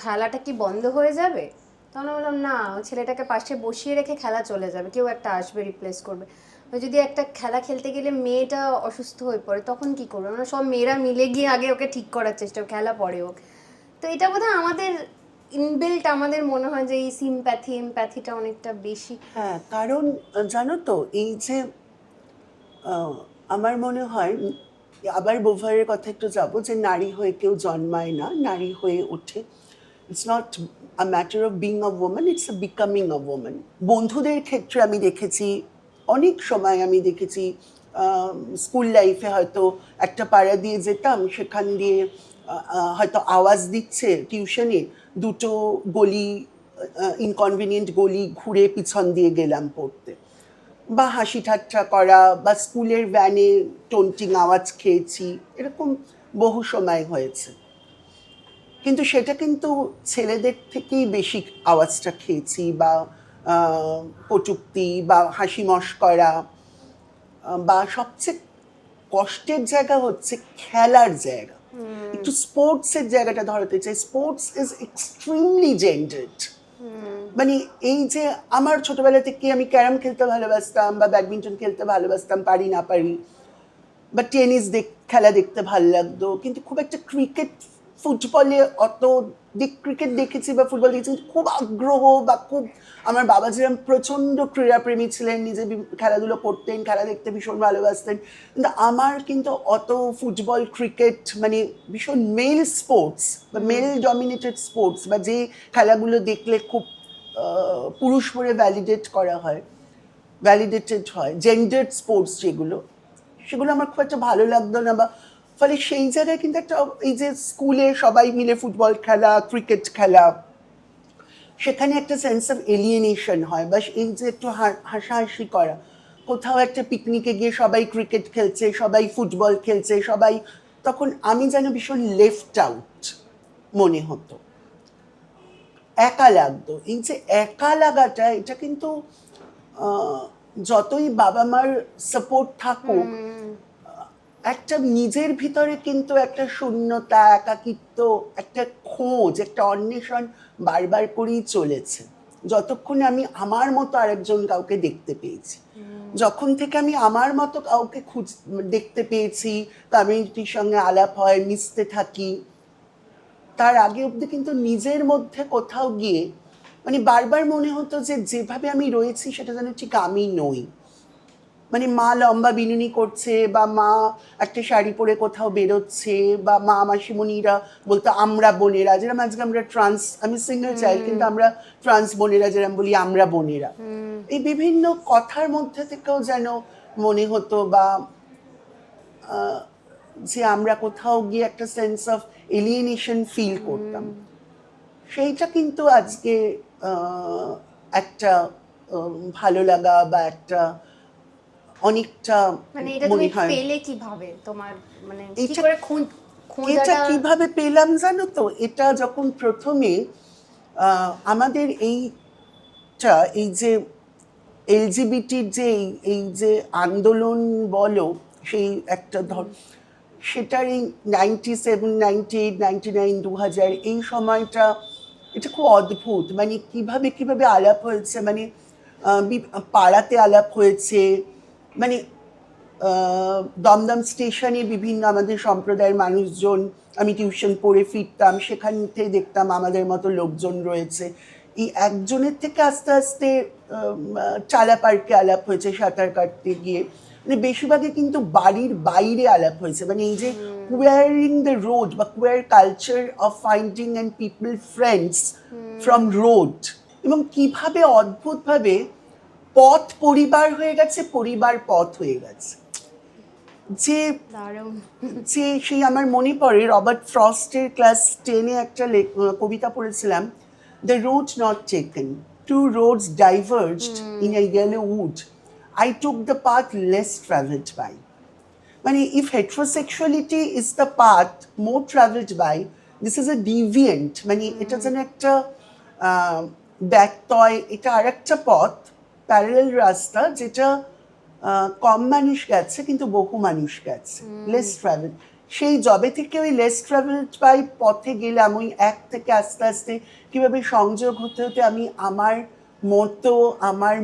খেলাটা কি বন্ধ হয়ে যাবে? তখন আমি বললাম না, ওই ছেলেটাকে পাশে বসিয়ে রেখে খেলা চলে যাবে, কেউ একটা আসবে রিপ্লেস করবে। ওই যদি একটা খেলা খেলতে গেলে মেয়েটা অসুস্থ হয়ে পড়ে তখন কি করবে? আমরা সব মেয়েরা মিলে গিয়ে আগে ওকে ঠিক করার চেষ্টা, খেলা পরে হোক। তো এটা বোধহয় আমাদের ইনবিল্ট, আমাদের মনে হয় যে এই এমপ্যাথিটা অনেকটা বেশি। হ্যাঁ, কারণ জানো তো এই যে আমার মনে হয় আবার বোভারের কথা একটু যাবো, যে নারী হয়ে কেউ জন্মায় না, নারী হয়ে ওঠে। It's not a matter of being a woman, it's a becoming a woman. বন্ধুদের ক্ষেত্রে আমি দেখেছি, অনেক সময় আমি দেখেছি স্কুল লাইফে হয়তো একটা পাড়া দিয়ে যেতাম, সেখান দিয়ে হয়তো আওয়াজ দিচ্ছে টিউশনে, দুটো গলি, ইনকনভিনিয়েন্ট গলি ঘুরে পিছন দিয়ে গেলাম পড়তে, বা হাসি ঠাট্টা করা, বা স্কুলের ভ্যানে টোনটিং আওয়াজ খেয়েছি, এরকম বহু সময় হয়েছে। কিন্তু সেটা কিন্তু ছেলেদের থেকেই বেশি আওয়াজটা খেয়েছি, বা কটূক্তি বা হাসি মশকরা, বা সবচেয়ে কষ্টের জায়গা হচ্ছে খেলার জায়গা। একটু স্পোর্টসের জায়গাটা ধরাতে চাই। Sports is extremely gendered. মানে এই যে আমার ছোটবেলা থেকে আমি ক্যারাম খেলতে ভালোবাসতাম, বা ব্যাডমিন্টন খেলতে ভালোবাসতাম, পারি না পারি, বা টেনিস খেলা দেখতে ভালো লাগতো, কিন্তু খুব একটা ক্রিকেট, ফুটবলে অত ক্রিকেট দেখেছি বা ফুটবল দেখেছি, খুব আগ্রহ বা খুব, আমার বাবা যেরকম প্রচণ্ড ক্রীড়াপ্রেমী ছিলেন, নিজে খেলাধুলো করতেন, খেলা দেখতে ভীষণ ভালোবাসতেন, কিন্তু আমার কিন্তু অত ফুটবল ক্রিকেট মানে ভীষণ মেল স্পোর্টস বা মেল ডমিনেটেড স্পোর্টস, বা যে খেলাগুলো দেখলে খুব পুরুষ বলে ভ্যালিডেটেড হয়, জেন্ডার্ড স্পোর্টস যেগুলো, সেগুলো আমার খুব একটা ভালো লাগতো না। বা ফলে সেই জায়গায় কিন্তু একটা, এই যে স্কুলে সবাই মিলে ফুটবল খেলা, ক্রিকেট খেলা, সেখানে একটা সেন্স অফ এলিয়েনেশন হয়, বা এই যে একটু হাসাহাসি করা, কোথাও একটা পিকনিকে গিয়ে সবাই ক্রিকেট খেলছে, সবাই ফুটবল খেলছে, সবাই, তখন আমি যেন ভীষণ লেফট আউট মনে হতো, একা লাগতো। এই যে একা লাগাটা, এটা কিন্তু যতই বাবা মার সাপোর্ট থাকুক, একটা নিজের ভিতরে কিন্তু একটা শূন্যতা, একাকিত্ব, একটা খোঁজ, একটা অন্বেষণ বারবার করেই চলেছে, যতক্ষণ আমি আমার মতো আরেকজন কাউকে দেখতে পেয়েছি। যখন থেকে আমি আমার মতো কাউকে দেখতে পেয়েছি, কমিউনিটির সঙ্গে আলাপ হয়, মিশতে থাকি, তার আগে অবধি কিন্তু নিজের মধ্যে কোথাও গিয়ে মানে বারবার মনে হতো যে যেভাবে আমি রয়েছি সেটা যেন ঠিক আমি নই। মানে মা লম্বা বিনুনি করছে, বা মা একটা শাড়ি পরে কোথাও বেরোচ্ছে, বা মা মাসিমণিরা বলতো আমরা বোনেরা, যেরকম আজকে আমরা আমি সিঙ্গেল চাইল্ড, কিন্তু আমরা ট্রান্স বোনেরা যেরকম বলি, আমরা বোনেরা, এই বিভিন্ন কথার মধ্যে থেকেও যেন মনে হতো, বা যে আমরা কোথাও গিয়ে একটা সেন্স অফ এলিয়েনেশন ফিল করতাম। সেইটা কিন্তু আজকে একটা ভালো লাগা, বা একটা অনেকটা মানে এটা তুমি পেলে কিভাবে? তোমার মানে কি করে এটা কিভাবে পেলাম জানো তো? এটা যখন প্রথমে আমাদের এইটা, এই যে এলজিবিটির যে এই যে আন্দোলন বলো, সেই একটা সেটার এই 97, 98, 99, 2000 এই সময়টা, এটা খুব অদ্ভুত। মানে কিভাবে আলাপ হয়েছে, মানে পাড়াতে আলাপ হয়েছে, মানে দমদম স্টেশনে বিভিন্ন আমাদের সম্প্রদায়ের মানুষজন, আমি টিউশন পড়ে ফিরতাম, সেখান থেকে দেখতাম আমাদের মতো লোকজন রয়েছে। এই একজনের থেকে আস্তে আস্তে চালা পার্কে আলাপ হয়েছে সাঁতার কাটতে গিয়ে, মানে বেশিরভাগই কিন্তু বাড়ির বাইরে আলাপ হয়েছে। মানে এই যে কুয়ারিং দ্য রোড, বা queer culture of finding and people friends from road, এবং কিভাবে অদ্ভুতভাবে পথ পরিবার হয়ে গেছে, পরিবার পথ হয়ে গেছে। যে দারুণ। যে সেই আমার মনে পড়ে রবার্ট ফ্রস্টের ক্লাস 10-এ একটা কবিতা পড়েছিলাম, the road not taken, two roads diverged in a yellow wood, I took the path less travelled by. মানে if heterosexuality is the path more traveled by, this is a deviant, মানে এটা যেন একটা ব্যত্যয়, এটা আর একটা পথ, প্যারালাল রাস্তা, যেটা কম মানুষ গেছে কিন্তু বহু মানুষ গেছে, লেস ট্রাভেল। সেই জবে থেকে ওই লেস ট্রাভেলড বাই পথে গেলাম, ওই এক থেকে আস্তে আস্তে কীভাবে সংযোগ হতে হতে আমি আমার মতো, আমার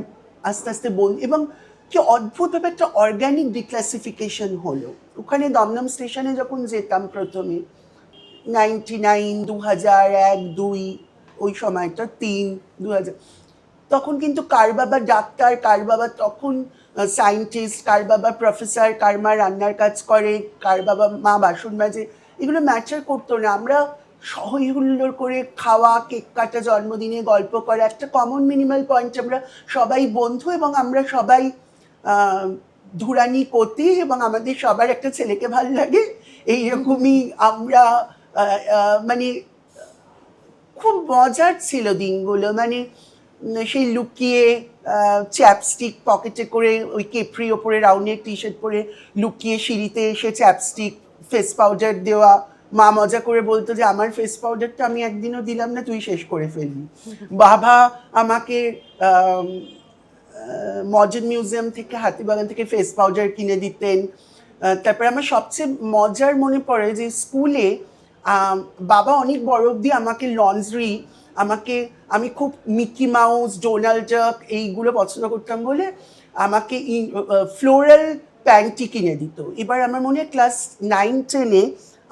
আস্তে আস্তে এবং কি অদ্ভুতভাবে একটা অর্গ্যানিক ডিক্লাসিফিকেশন হলো। ওখানে দমদম স্টেশনে যখন যেতাম প্রথমে 99, 2001, 2 ওই সময়টা 3, 2000, তখন কিন্তু কার বাবা ডাক্তার, কার বাবা তখন সায়েন্টিস্ট, কার বাবা প্রফেসর, কার মা রান্নার কাজ করে, কার বাবা মা বাসন মাজে, এগুলো ম্যাটার করতো না। আমরা সহই হুল্লোড় করে খাওয়া, কেক কাটা, জন্মদিনে গল্প করা, একটা কমন মিনিমাল পয়েন্ট, আমরা সবাই বন্ধু এবং আমরা সবাই ধুরানি কতি এবং আমাদের সবার একটা ছেলেকে ভাল লাগে, এইরকমই আমরা মানে খুব মজার ছিল দিনগুলো। মানে সেই লুকিয়ে চ্যাপস্টিক পকেটে করে, ওই কেপ্রি ওপরে রাউন্ডের টি শার্ট পরে লুকিয়ে সিঁড়িতে এসে চ্যাপস্টিক, ফেস পাউডার দেওয়া, মা মজা করে বলতো যে আমার ফেস পাউডারটা আমি একদিনও দিলাম না, তুই শেষ করে ফেলবি। বাবা আমাকে মডার্ন মিউজিয়াম থেকে, হাতিবাগান থেকে ফেস পাউডার কিনে দিতেন। তারপরে আমার সবচেয়ে মজার মনে পড়ে যে স্কুলে বাবা অনেক বড় অবধি আমাকে লন্ড্রি, আমি খুব মিকি মাউস, ডোনাল্ড ডাক এইগুলো পছন্দ করতাম বলে আমাকে ফ্লোরাল প্যান্টি কিনে দিত। এবার আমার মনে হয় ক্লাস 9-10-এ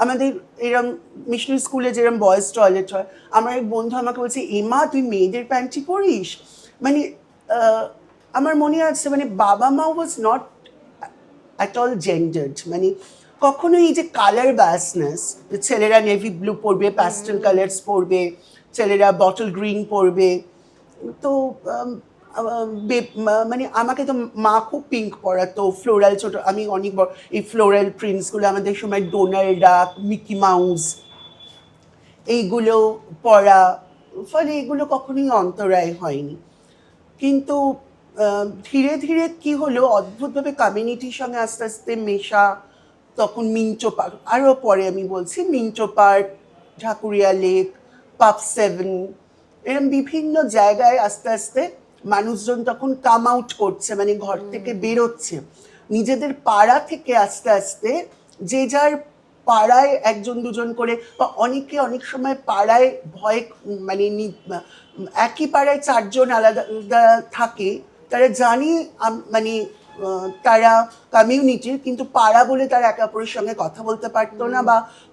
আমাদের এরম মিশনারি স্কুলে যেরকম বয়েজ টয়লেট হয়, আমার এক বন্ধু আমাকে বলছে, এমা তুই মেয়েদের প্যান্টি পরিস? মানে আমার মনে আছে, মানে বাবা মা ওয়াজ নট অ্যাট অল জেন্ডার্ড, মানে কখনোই এই যে কালার ব্যাসনেস, ছেলেরা নেভি ব্লু পরবে, প্যাস্টেল কালার্স পরবে, ছেলেরা বটল গ্রিন পরবে, তো মানে আমাকে তো মা খুব পিঙ্ক পরাতো, ফ্লোরাল ছোট, আমি অনেক বড় এই ফ্লোরাল প্রিন্টসগুলো, আমাদের সময় ডোনাল্ড ডাক, মিকি মাউস এইগুলো পরা, ফলে এগুলো কখনোই অন্তরায় হয়নি। কিন্তু ধীরে ধীরে কি হলো, অদ্ভুতভাবে কমিউনিটির সঙ্গে আস্তে আস্তে মেশা, তখন মিন্টো পার্ক, আরও পরে আমি বলছি, মিন্টো পার্ক, ঢাকুরিয়া লেক, পাব 7, এরকম বিভিন্ন জায়গায় আস্তে আস্তে মানুষজন তখন কাম আউট করছে, মানে ঘর থেকে বেরোচ্ছে নিজেদের পাড়া থেকে আস্তে আস্তে, যে যার পাড়ায় একজন দুজন করে, বা অনেকে অনেক সময় পাড়ায় ভয়, মানে একই পাড়ায় 4 জন আলাদা আলাদা থাকে, তারা জানি মানে তারা কমিউনিটির, কিন্তু পাড়া বলে তারা একে অপরের সঙ্গে কথা বলতে পারতো না,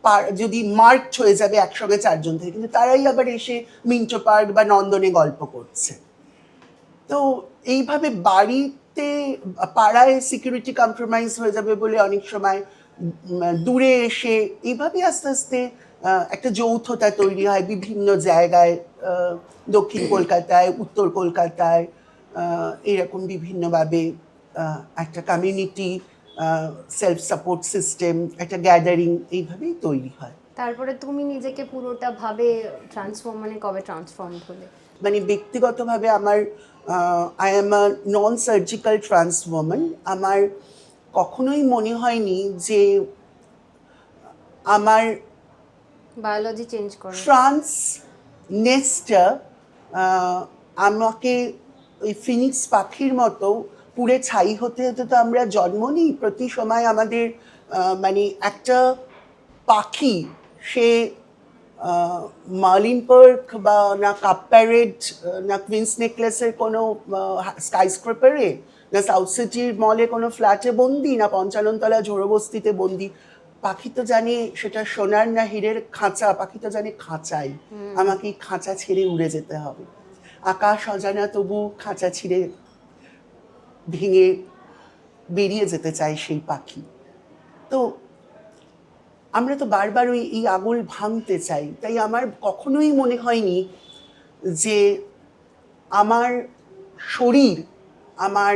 বা যদি মার্কড হয়ে যাবে একসঙ্গে 4 জন থেকে, কিন্তু তারাই আবার এসে মিন্টো পার্ক বা নন্দনে গল্প করছে। তো এইভাবে বাড়িতে, পাড়ায় সিকিউরিটি কম্প্রোমাইজ হয়ে যাবে বলে অনেক সময় দূরে এসে, এইভাবে আস্তে আস্তে একটা যৌথতা তৈরি হয় বিভিন্ন জায়গায়, দক্ষিণ কলকাতায়, উত্তর কলকাতায়, এরকম বিভিন্নভাবে একটা কমিউনিটি, সেলফ সাপোর্ট সিস্টেম, একটা গ্যাদারিং এইভাবেই তৈরি হয়। তারপরে তুমি নিজেকে পুরোটা ভাবে মানে কবে ট্রান্সফর্ম হলে? মানে ব্যক্তিগতভাবে আমার I am a non surgical trans woman. আমার কখনোই মনে হয়নি যে আমার বায়োলজি চেঞ্জ করে ট্রান্স নেসটা আমাকে ওই ফিনিক্স পাখির মতো পুড়ে ছাই হতে হতে তো আমরা জন্ম নিই। প্রতি সময় আমাদের মানে একটা পাখি, সে মার্লিন পার্ক বা না কাপ প্যারেড না কুইন্স নেকলেসের কোনো স্কাইস্ক্রেপারে, না সাউথ সিটির মলে কোনো ফ্ল্যাটে বন্দি, না 55 তলা ঝোড়বস্তিতে বন্দি। পাখি তো জানে সেটা সোনার না হীরের খাঁচা, পাখি তো জানে খাঁচাই, আমাকে এই খাঁচা ছেড়ে উড়ে যেতে হবে। আকাশ অজানা তবু খাঁচা ছিঁড়ে ভেঙে বেরিয়ে যেতে চায় সেই পাখি। তো আমরা তো বারবার এই আঙুল ভাঙতে চাই। তাই আমার কখনোই মনে হয়নি যে আমার শরীর, আমার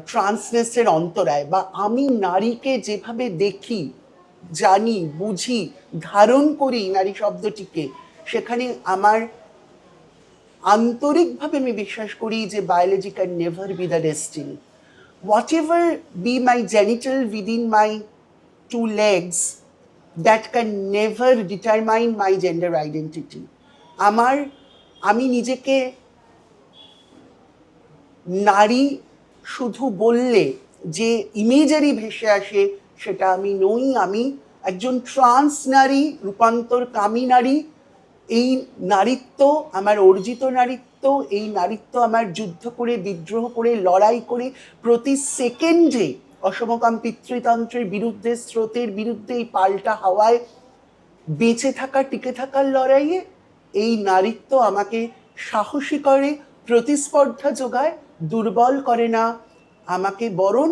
ট্রান্সনেসের অন্তরায়, বা আমি নারীকে যেভাবে দেখি, জানি, বুঝি, ধারণ করি নারী শব্দটিকে, সেখানে আমার আন্তরিকভাবে আমি বিশ্বাস করি যে biology can never be the destiny. Whatever be my genital within my two legs, that can never determine my gender identity. আমি নিজেকে নারী শুধু বললে যে ইমেজারি ভেসে আসে সেটা আমি নই। আমি একজন ট্রান্স নারী, রূপান্তরকামী নারী। এই নারীত্ব আমার অর্জিত নারীত্ব, এই নারীত্ব আমার যুদ্ধ করে, বিদ্রোহ করে, লড়াই করে, প্রতি সেকেন্ডে অসমকাম পিতৃতন্ত্রের বিরুদ্ধে, স্রোতের বিরুদ্ধে, এই পাল্টা হাওয়ায় বেঁচে থাকা, টিকে থাকার লড়াইয়ে এই নারীত্ব আমাকে সাহসী করে, প্রতিস্পর্ধা যোগায়, দুর্বল করে না, আমাকে বরং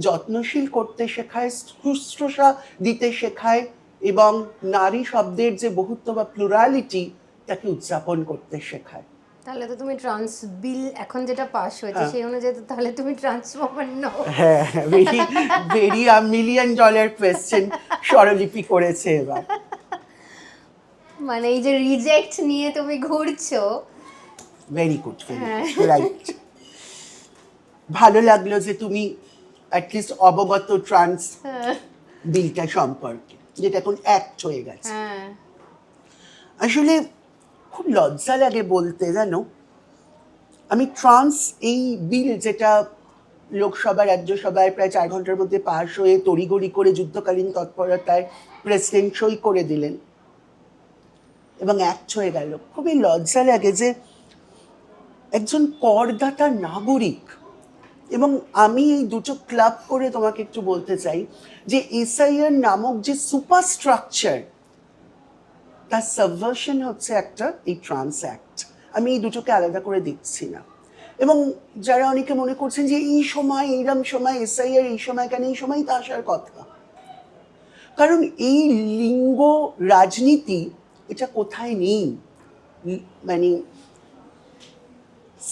যত্নশীল করতে শেখায়, শুশ্রূষা দিতে শেখায়, এবং নারী শব্দের যে বহুত্ব বা প্লুরালিটি তাকে উদযাপন করতে শেখায়। তাহলে তো তুমি ট্রান্স বিল এখন যেটা পাস হয়েছে সেই অনুযায়ী তো তাহলে তুমি ট্রান্সফর্মার নও। হ্যাঁ, ভেরি ভেরি $1 million কোয়েশ্চেন স্বরলিপি করেছে এবার। মানে এই যে রিজেক্ট নিয়ে তুমি ঘুরছো। Very good, right. ভালো লাগলো যে তুমি অ্যাটলিস্ট অবগত ট্রান্স বিলটা সম্পর্কে, যেটা এখন অ্যাক্ট হয়ে গেছে। আসলে খুব লজ্জা লাগে বলতে, জানো, আমি ট্রান্স এই বিল যেটা লোকসভার, রাজ্যসভায় প্রায় 4 ঘন্টার মধ্যে পাশ হয়ে তড়িঘড়ি করে যুদ্ধকালীন তৎপরতায় প্রেসিডেন্ট সই করে দিলেন এবং অ্যাক্ট হয়ে গেল। খুবই লজ্জা লাগে যে একজন করদাতা নাগরিক, এবং আমি এই দুটো ক্লাব করে তোমাকে একটু বলতে চাই যে এসআইআর নামক যে সুপারস্ট্রাকচার, তার সাবভার্সন হচ্ছে একটা এই ট্রান্স অ্যাক্ট। আমি এই দুটোকে আলাদা করে দেখছি না। এবং যারা অনেকে মনে করছেন যে এই সময়, এইরকম সময় এসআইআর, এই সময় কেন, এই সময় তা আসার কথা, কারণ এই লিঙ্গ রাজনীতি এটা কোথায় নেই। মানে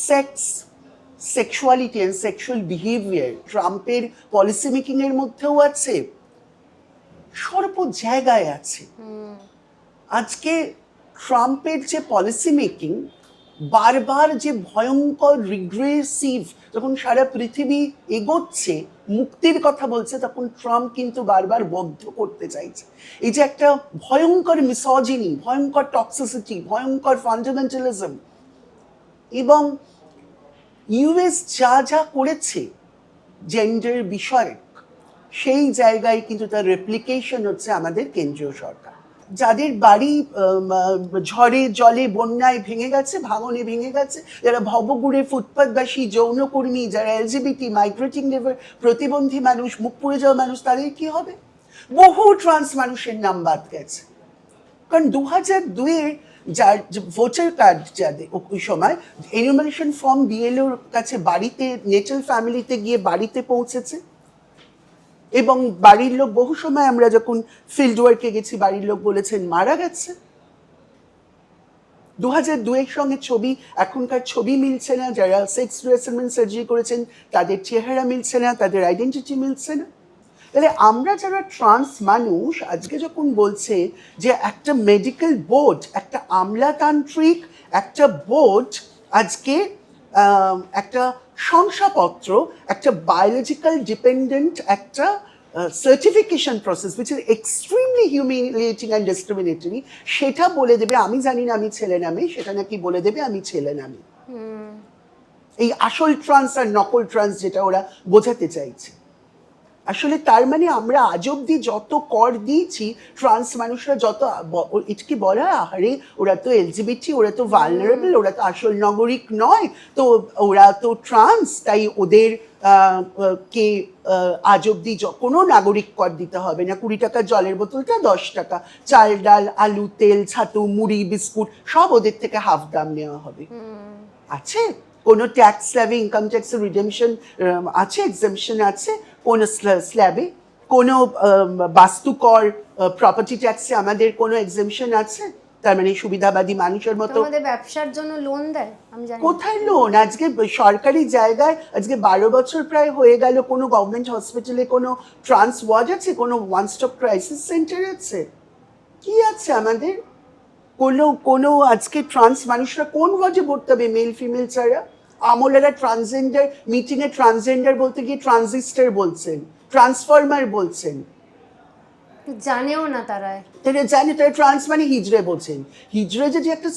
sex, sexuality and sexual behaviour ট্রাম্পের পলিসি মেকিং এর মধ্যেও আছে, সর্ব জায়গায় আছে। আজকে ট্রাম্পের যে পলিসি মেকিং, বারবার যে ভয়ঙ্কর রিগ্রেসিভ, যখন সারা পৃথিবী এগোচ্ছে, মুক্তির কথা বলছে, তখন ট্রাম্প কিন্তু বারবার বদ্ধ করতে চাইছে। এই যে একটা ভয়ঙ্কর মিসোজিনি, ভয়ঙ্কর টক্সিসিটি, ভয়ঙ্কর ফান্ডামেন্টালিজম, এবং ইউএস যা যা করেছে জেন্ডার বিষয়ক, সেই জায়গায় কিন্তু তার রেপ্লিকেশন হচ্ছে আমাদের কেন্দ্রীয় সরকার। যাদের বাড়ি ঝড়ে, জলে, বন্যায় ভেঙে গেছে, ভাঙনে ভেঙে গেছে, যারা ভবঘুরে ফুটপাতবাসী, যৌনকর্মী, যারা এলজিবিটি, মাইগ্রেটিং লেবার, প্রতিবন্ধী মানুষ, মুখ পুড়ে যাওয়া মানুষ, তাদের কি হবে? বহু ট্রান্স মানুষের নাম বাদ গেছে। কারণ 2002-এর যার ভোটার কার্ড, যাদের ওই সময় এনুমারেশন ফর্ম বিএলওর কাছে বাড়িতে, নেটাল ফ্যামিলিতে গিয়ে বাড়িতে পৌঁছেছে, এবং বাড়ির লোক, বহু সময় আমরা যখন ফিল্ড ওয়ার্কে গেছি, বাড়ির লোক বলেছেন মারা গেছে। 2002-এর সঙ্গে ছবি, এখনকার ছবি মিলছে না, যারা সেক্স রিঅ্যাসাইনমেন্ট সার্জারি করেছেন তাদের চেহারা মিলছে না, তাদের আইডেন্টিটি মিলছে না। তাহলে আমরা যারা ট্রান্স মানুষ, আজকে যখন বলছে যে একটা মেডিকেল বোর্ড, একটা আমলাতান্ত্রিক একটা বোর্ড আজকে একটা শংসাপত্র, একটা বায়োলজিক্যাল ডিপেন্ডেন্ট একটা certification process which is extremely humiliating and discriminatory, সেটা বলে দেবে আমি জানি না আমি ছেলে নামে, সেটা নাকি বলে দেবে আমি ছেলে নামে। এই আসল ট্রান্স আর নকল ট্রান্স যেটা ওরা বোঝাতে চাইছে। আসলে তার মানে আমরা আজ অব্দি যত কর দিয়েছি, ট্রান্স মানুষরা যত, এটাকে বলা আহারে ওরা তো এলজিবিটি, ওরা তো ভালনারেবল, ওরা তো আসল নাগরিক নয়, তো ওরা তো ট্রান্স, তাই ওদের কে আজ অব্দি কোনো নাগরিক কর দিতে হবে না। 20 টাকার জলের বোতলটা 10 টাকা, চাল, ডাল, আলু, তেল, ছাতু, মুড়ি, বিস্কুট সব ওদের থেকে হাফ দাম নেওয়া হবে। আছে কোনো ট্যাক্স স্ল্যাবে, ইনকাম ট্যাক্সের রিডেমশন আছে, এক্সাম্পশন আছে কোনো স্ল্যাবে, কোনো বাস্তুকর, প্রপার্টি ট্যাক্সে আমাদের কোনো এক্সাম্পশন আছে? তার মানে সুবিধাবাদী মানুষের মতো। তোমাদের ব্যবসার জন্য লোন দেয় আমি জানি না। কোথায় লোন? আজকে সরকারি জায়গায় আজকে 12 বছর প্রায় হয়ে গেল কোনো গভর্নমেন্ট হসপিটালে কোনো ট্রান্স ওয়ার্ড আছে, কোনো ওয়ান স্টপ ক্রাইসিস সেন্টার আছে? কি আছে আমাদের? কোনো আজকে ট্রান্স মানুষরা কোন ওয়ার্ডে ভর্তি হবে মেল ফিমেল ছাড়া? আমলেরা ট্রান্সজেন্ডার মিটিংয়ে ট্রান্সজেন্ডার বলতে গিয়ে ট্রানজিস্টার বলছেন, ট্রান্সফরমার বলছেন। জানেও না তারা। তারা জানে, তারা ট্রান্স মানে হিজড়ে বোঝেন। হিজড়ে যদি একটা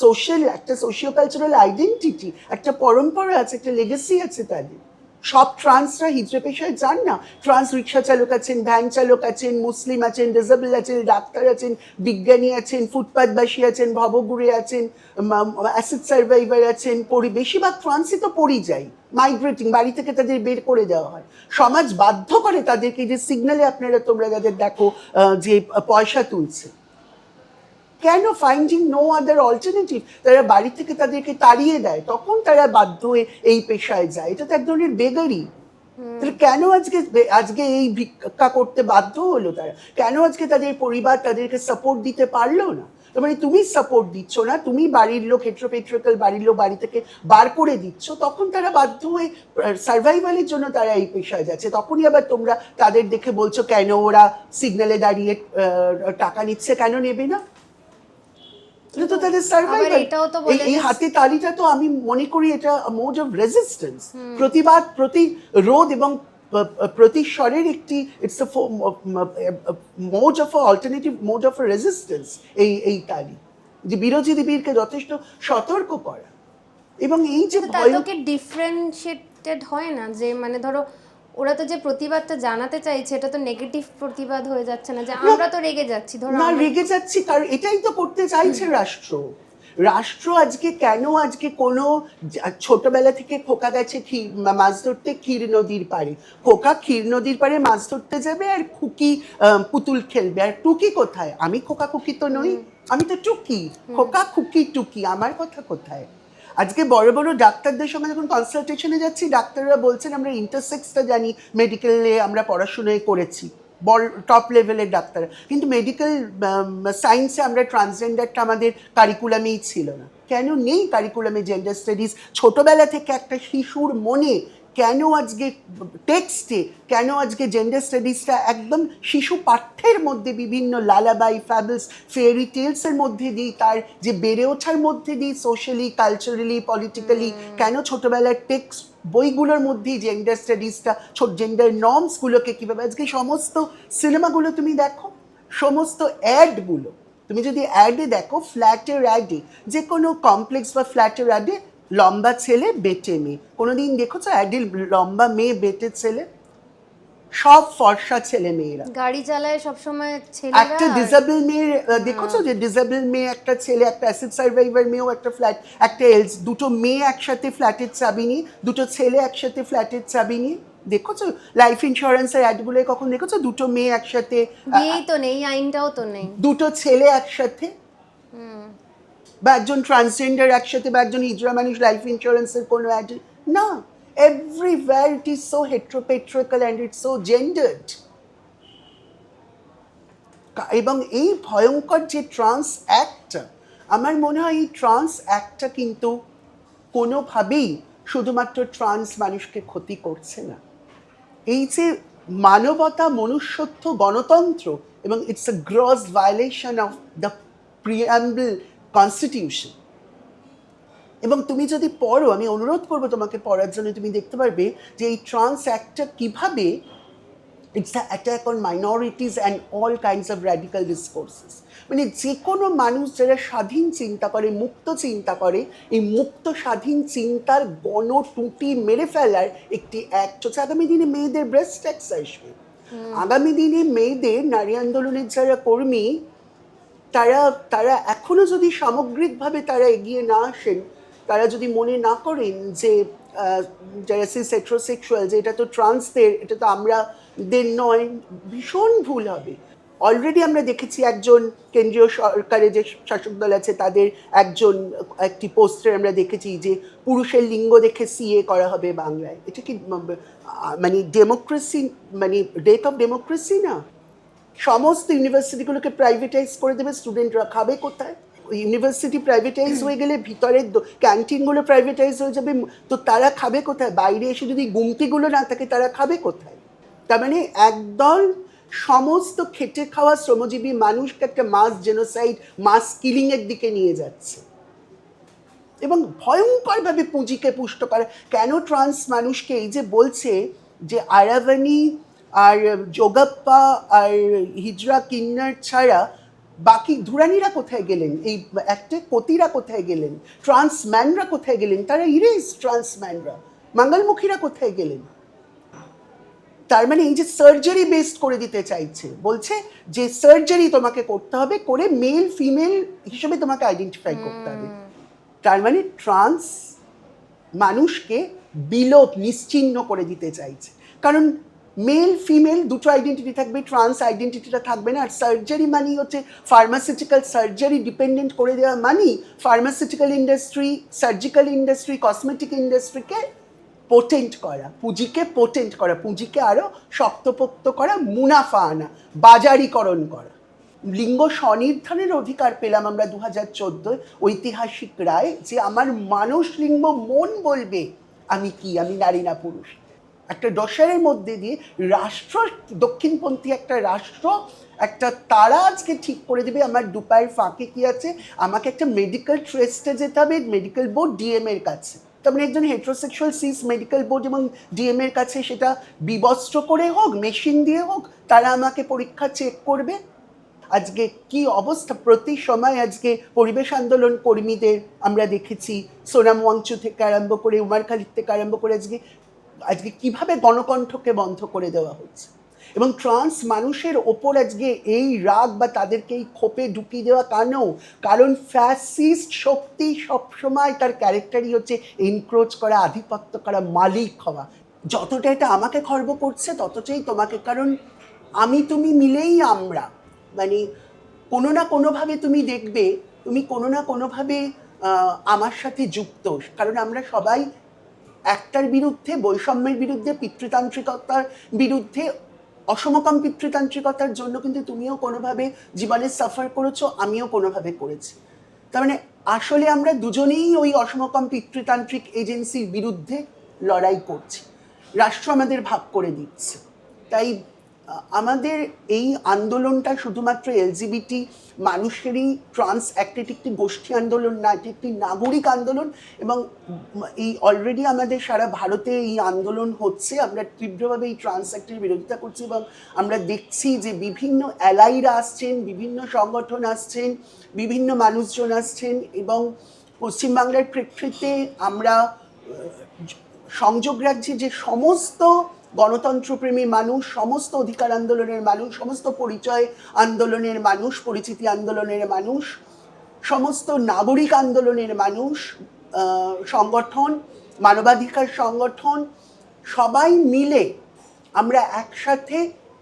সোশ্যাল, একটা সোশিও কালচারাল আইডেন্টিটি, একটা পরম্পরা আছে, একটা লেগেসি আছে তাদের। সব ট্রান্সরা হিজড়ে পেশায় যান না। ট্রান্স রিক্সা চালক আছেন, ভ্যান চালক আছেন, মুসলিম আছেন, ডিসেবল আছেন, ডাক্তার আছেন, বিজ্ঞানী আছেন, ফুটপাথবাসী আছেন, ভবঘুরে আছেন, অ্যাসিড সার্ভাইভার আছেন। বেশিরভাগ ট্রান্সই তো পরিযায়ী, মাইগ্রেটিং, বাড়ি থেকে তাদের বের করে দেওয়া হয়। সমাজ বাধ্য করে তাদেরকে, যে সিগন্যালে আপনারা তোমরা যাদের দেখো যে পয়সা তুলছে, কেন? ফাইন্ডিং নো আদার অল্টারনেটিভ, তারা বাড়ি থেকে তাদেরকে তাড়িয়ে দেয়, তখন তারা বাধ্য হয়ে এই পেশায় যায়। এটা তো এক ধরনের বেগারি। তাহলে কেন আজকে এই ভিক্ষা করতে বাধ্য হলো তারা? কেন আজকে তাদের পরিবার তাদেরকে সাপোর্ট দিতে পারলো না? তার মানে তুমি সাপোর্ট দিচ্ছ না, তুমি বাড়ির লোক, হেট্রোপেট্রিক্যাল বাড়ির লোক বাড়ি থেকে বার করে দিচ্ছ, তখন তারা বাধ্য হয়ে সার্ভাইভালের জন্য তারা এই পেশায় যাচ্ছে। তখনই আবার তোমরা তাদের দেখে বলছো কেন ওরা সিগন্যালে দাঁড়িয়ে টাকা নিচ্ছে, কেন নেবে না? এটা তো তাদের সার্ভাইভাল। এই হাতে তালিটা তো আমি মনে করি এটা মোড অফ রেজিস্ট্যান্স, প্রতিবাদ, প্রতিরোধ এবং প্রতিস্বরের একটি, it's a mode of alternative mode of resistance. এই তালি যে বিরোধী দিবিরকে যথেষ্ট সতর্ক করা। এবং এই যে তাদেরকে ডিফারেন্সিয়েটেড হয় না, যে মানে ধরো ওরা তো যে প্রতিবাদটা জানাতে চাইছে এটা তো নেগেটিভ প্রতিবাদ হয়ে যাচ্ছে না, যে আমরা তো রেগে যাচ্ছি, ধরো না রেগে যাচ্ছি, কারণ এটাই তো করতে চাইছে রাষ্ট্র আজকে কেন আজকে কোনো ছোটবেলা থেকে খোকা গেছে মাছ ধরতে ক্ষীর নদীর পাড়ে, খোকা ক্ষীর নদীর পাড়ে মাছ ধরতে যাবে আর খুকি পুতুল খেলবে, আর টুকি কোথায়? আমি খোকা খুকি তো নই, আমি তো টুকি। খোকা খুকি টুকি, আমার কথা কোথায়? আজকে বড় বড় ডাক্তারদের সঙ্গে যখন কনসালটেশনে যাচ্ছি, ডাক্তাররা বলছেন আমরা ইন্টারসেক্সটা জানি, মেডিকেলে আমরা পড়াশোনায় করেছি, বড় টপ লেভেলের ডাক্তার, কিন্তু মেডিকেল সায়েন্সে আমরা ট্রান্সজেন্ডারটা আমাদের কারিকুলামেই ছিল না। কেন নেই কারিকুলামে জেন্ডার স্টাডিজ? ছোটবেলা থেকে একটা শিশুর মনে কেন আজকে টেক্সটে, কেন আজকে জেন্ডার স্টাডিজটা একদম শিশু পাঠ্যের মধ্যে বিভিন্ন লালাবাই, ফ্যাবলস, ফেয়ারি টেলসের মধ্যে দিই, তার যে বেড়ে ওঠার মধ্যে দিই সোশ্যালি, কালচারালি, পলিটিক্যালি, কেন ছোটবেলার টেক্সট বইগুলোর মধ্যেই জেন্ডার স্টাডিজটা, জেন্ডার নর্মসগুলোকে কীভাবে আজকে সমস্ত সিনেমাগুলো তুমি দেখো, সমস্ত অ্যাডগুলো তুমি যদি অ্যাডে দেখো, ফ্ল্যাটের অ্যাডে, যে কোনো কমপ্লেক্স বা ফ্ল্যাটের অ্যাডে লম্বা ছেলে বেটে মেয়ে, কোনোদিন দেখেছো অ্যাডে লম্বা মেয়ে বেটে ছেলে? সব ফর্সা ছেলে মেয়েরা গাড়ি চালায় সবসময় ছেলেরা। একটা ডিসেবল মেয়ে দেখেছো, যে ডিসেবল মেয়ে, একটা ছেলে, একটা অ্যাসিড সার্ভাইভার মেয়েও একটা ফ্ল্যাট, একটা এলস, দুটো মেয়ে একসাথে ফ্ল্যাটের চাবি নিয়ে, দুটো ছেলে একসাথে ফ্ল্যাটের চাবি নিয়ে, দেখেছো? লাইফ ইন্স্যুরেন্সের অ্যাডগুলোয় কখন দেখেছো দুটো মেয়ে একসাথে? বিয়েই তো নেই, আইনটাও তো নেই। দুটো ছেলে একসাথে, বা একজন ট্রান্সজেন্ডার একসাথে, বা একজন হিজড়া মানুষ লাইফ ইন্স্যুরেন্সের কোনো অ্যাড না। Everywhere it is so heteropatriarchal and it's so gendered. এবং এই ভয়ঙ্কর যে ট্রান্স অ্যাক্টটা, আমার মনে হয় এই ট্রান্স অ্যাক্টটা কিন্তু কোনোভাবেই শুধুমাত্র ট্রান্স মানুষকে ক্ষতি করছে না। এই যে মানবতা, মনুষ্যত্ব, গণতন্ত্র, এবং it's a gross violation of the preamble constitution. এবং তুমি যদি পড়ো, আমি অনুরোধ করবো তোমাকে পড়ার জন্য, তুমি দেখতে পারবে যে এই ট্রান্স অ্যাক্টটা কীভাবে it's the attack on minorities and all kinds of radical discourses. মানে যে কোনো মানুষ যারা স্বাধীন চিন্তা করে, মুক্ত চিন্তা করে, এই মুক্ত স্বাধীন চিন্তার গণটুটি মেরে ফেলার একটি অ্যাক্ট হচ্ছে। আগামী দিনে মেয়েদের ব্রেস্ট ট্যাক্স আসবে, আগামী দিনে মেয়েদের, নারী আন্দোলনের যারা কর্মী, তারা এখনও যদি সামগ্রিকভাবে তারা এগিয়ে না আসেন, তারা যদি মনে না করেন যে যারা সিস হেটেরোসেক্সুয়াল, যে এটা তো ট্রান্সদের, এটা তো আমাদের নয়, ভীষণ ভুল হবে। অলরেডি আমরা দেখেছি একজন কেন্দ্রীয় সরকারের যে শাসক দল আছে তাদের একটি পোস্টারে আমরা দেখেছি যে পুরুষের লিঙ্গ দেখে সিএ করা হবে বাংলায়। এটা কি মানে ডেমোক্রেসি, মানে ডেথ অফ ডেমোক্রেসি না? সমস্ত ইউনিভার্সিটিগুলোকে প্রাইভেটাইজ করে দেবে, স্টুডেন্টরা খাবে কোথায়? ইউনিভার্সিটি প্রাইভেটাইজ হয়ে গেলে ভিতরের ক্যান্টিনগুলো প্রাইভেটাইজ হয়ে যাবে, তো তারা খাবে কোথায়? বাইরে এসে যদি গুমটিগুলো না থাকে তারা খাবে কোথায়? তার মানে একদল সমস্ত খেটে খাওয়া শ্রমজীবী মানুষকে একটা মাস জেনোসাইড, মাস কিলিংয়ের দিকে নিয়ে যাচ্ছে এবং ভয়ঙ্করভাবে পুঁজিকে পুষ্ট করে। কেন ট্রান্স মানুষকে এই যে বলছে যে আরাভানি আর যোগাপ্পা আর হিজড়া কিন্নার ছাড়া বাকি ধুরানিরা কোথায় গেলেন, এই একটা কতিরা কোথায় গেলেন, ট্রান্সম্যানরা কোথায় গেলেন, তারা ইরেজ ট্রান্সম্যানরা, মঙ্গলমুখীরা কোথায় গেলেন? তার মানে এই যে সার্জারি বেসড করে দিতে চাইছে, বলছে যে সার্জারি তোমাকে করতে হবে, করে মেল ফিমেল হিসেবে তোমাকে আইডেন্টিফাই করতে হবে। তার মানে ট্রান্স মানুষকে বিলোপ, নিশ্চিহ্ন করে দিতে চাইছে। কারণ মেল ফিমেল দুটো আইডেন্টিটি থাকবে, ট্রান্স আইডেন্টিটিটা থাকবে না। আর সার্জারি মানেই হচ্ছে ফার্মাসিউটিক্যাল সার্জারি ডিপেন্ডেন্ট করে দেওয়া, মানেই pharmaceutical industry, surgical industry, cosmetic ইন্ডাস্ট্রিকে পোটেন্ট করা, পুঁজিকে পোটেন্ট করা, পুঁজিকে আরও শক্তপোক্ত করা, মুনাফা আনা, বাজারিকরণ করা। লিঙ্গ স্বনির্ধারণের অধিকার পেলাম আমরা 2014 ঐতিহাসিক রায়, যে আমার মানস লিঙ্গ মন বলবে আমি কি, আমি নারী না পুরুষ। একটা ডসারের মধ্যে দিয়ে রাষ্ট্র, দক্ষিণপন্থী একটা রাষ্ট্র, একটা তারা আজকে ঠিক করে দেবে আমার দুপায়ের ফাঁকে কি আছে, আমাকে একটা মেডিকেল ট্রেস্টে যেতে হবে, মেডিকেল বোর্ড ডিএম এর কাছে। তার মানে একজন হেটারোসেক্সুয়াল সিস মেডিকেল বোর্ড এবং ডিএম এর কাছে, সেটা বিবস্ত্র করে হোক, মেশিন দিয়ে হোক, তারা আমাকে পরীক্ষা চেক করবে। আজকে কি অবস্থা, প্রতি সময় আজকে পরিবেশ আন্দোলন কর্মীদের আমরা দেখেছি, সোনাম ওয়াংচু থেকে আরম্ভ করে, উমার খালিদ থেকে আরম্ভ করে আজকে কিভাবে গণকণ্ঠকে বন্ধ করে দেওয়া হচ্ছে। এবং ট্রান্স মানুষের ওপর আজকে এই রাগ বা তাদেরকে এই ক্ষোভে ঢুকিয়ে দেওয়া কেন? কারণ ফ্যাসিস্ট শক্তি সবসময় তার ক্যারেক্টারই হচ্ছে এনক্রোচ করা, আধিপত্য করা, মালিক হওয়া। যতটা এটা আমাকে খর্ব করছে ততটাই তোমাকে, কারণ আমি তুমি মিলেই আমরা, মানে কোনো না কোনোভাবে তুমি দেখবে, তুমি কোনো না কোনোভাবে আমার সাথে যুক্ত। কারণ আমরা সবাই একটার বিরুদ্ধে, বৈষম্যের বিরুদ্ধে, পিতৃতান্ত্রিকতার বিরুদ্ধে, অসমকাম পিতৃতান্ত্রিকতার জন্য কিন্তু তুমিও কোনোভাবে জীবনে সাফার করেছো, আমিও কোনোভাবে করেছি। তার মানে আসলে আমরা দুজনেই ওই অসমকাম পিতৃতান্ত্রিক এজেন্সির বিরুদ্ধে লড়াই করছি, রাষ্ট্র আমাদের ভাগ করে দিচ্ছে। তাই আমাদের এই আন্দোলনটা শুধুমাত্র এলজিবিটি মানুষেরই, ট্রান্স একটি গোষ্ঠী আন্দোলন না, এটি একটি নাগরিক আন্দোলন। এবং এই অলরেডি আমাদের সারা ভারতে এই আন্দোলন হচ্ছে, আমরা তীব্রভাবে এই ট্রান্স অ্যাক্টের বিরোধিতা করছি এবং আমরা দেখছি যে বিভিন্ন অ্যালাইরা আসছেন, বিভিন্ন সংগঠন আসছেন, বিভিন্ন মানুষজন আসছেন। এবং পশ্চিমবাংলার প্রেক্ষিতে আমরা সংযোগ রাখছি যে সমস্ত গণতন্ত্রপ্রেমী মানুষ, সমস্ত অধিকার আন্দোলনের মানুষ, সমস্ত পরিচয় আন্দোলনের মানুষ, পরিচিতি আন্দোলনের মানুষ, সমস্ত নাগরিক আন্দোলনের মানুষ, সংগঠন, মানবাধিকার সংগঠন, সবাই মিলে আমরা একসাথে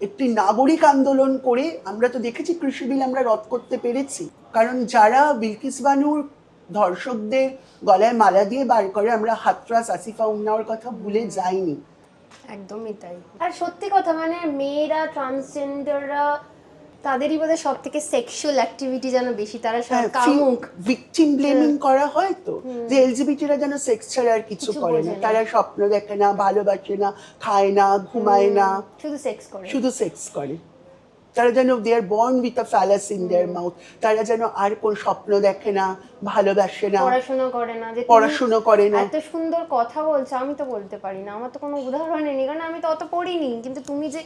একটি নাগরিক আন্দোলন করে, আমরা তো দেখেছি কৃষি বিল আমরা রদ করতে পেরেছি। কারণ যারা বিলকিস বানুর ধর্ষকদের গলায় মালা দিয়ে বার করে, আমরা হাতরাস, আসিফা উন্নাওর কথা ভুলে যাইনি। একদমই তাই। আর সত্যি কথা, মানে মেয়েরা, ট্রান্সজেন্ডাররা, তাদেরই বোধহয় সব থেকে সেক্সুয়াল অ্যাক্টিভিটি যেন বেশি, তারা সব কামুক। ভিকটিম ব্লেমিং করা হয় তো, যে এলজিবিটিরা যেন সেক্স ছাড়া আর কিছু করে না, তারা স্বপ্ন দেখে না, ভালোবাসে না, খায় না, ঘুমায় না, শুধু সেক্স করে। তারা যেন they are born with a phallus in their mouth. তারা যেন আর কোন স্বপ্ন দেখে না, ভালোবাসে না, পড়াশোনা করে না। এত সুন্দর কথা বলছো, আমি তো বলতে পারি না, আমার তো কোনো উদাহরণ নেই, কারণ আমি তো অত পড়িনি। কিন্তু তুমি যে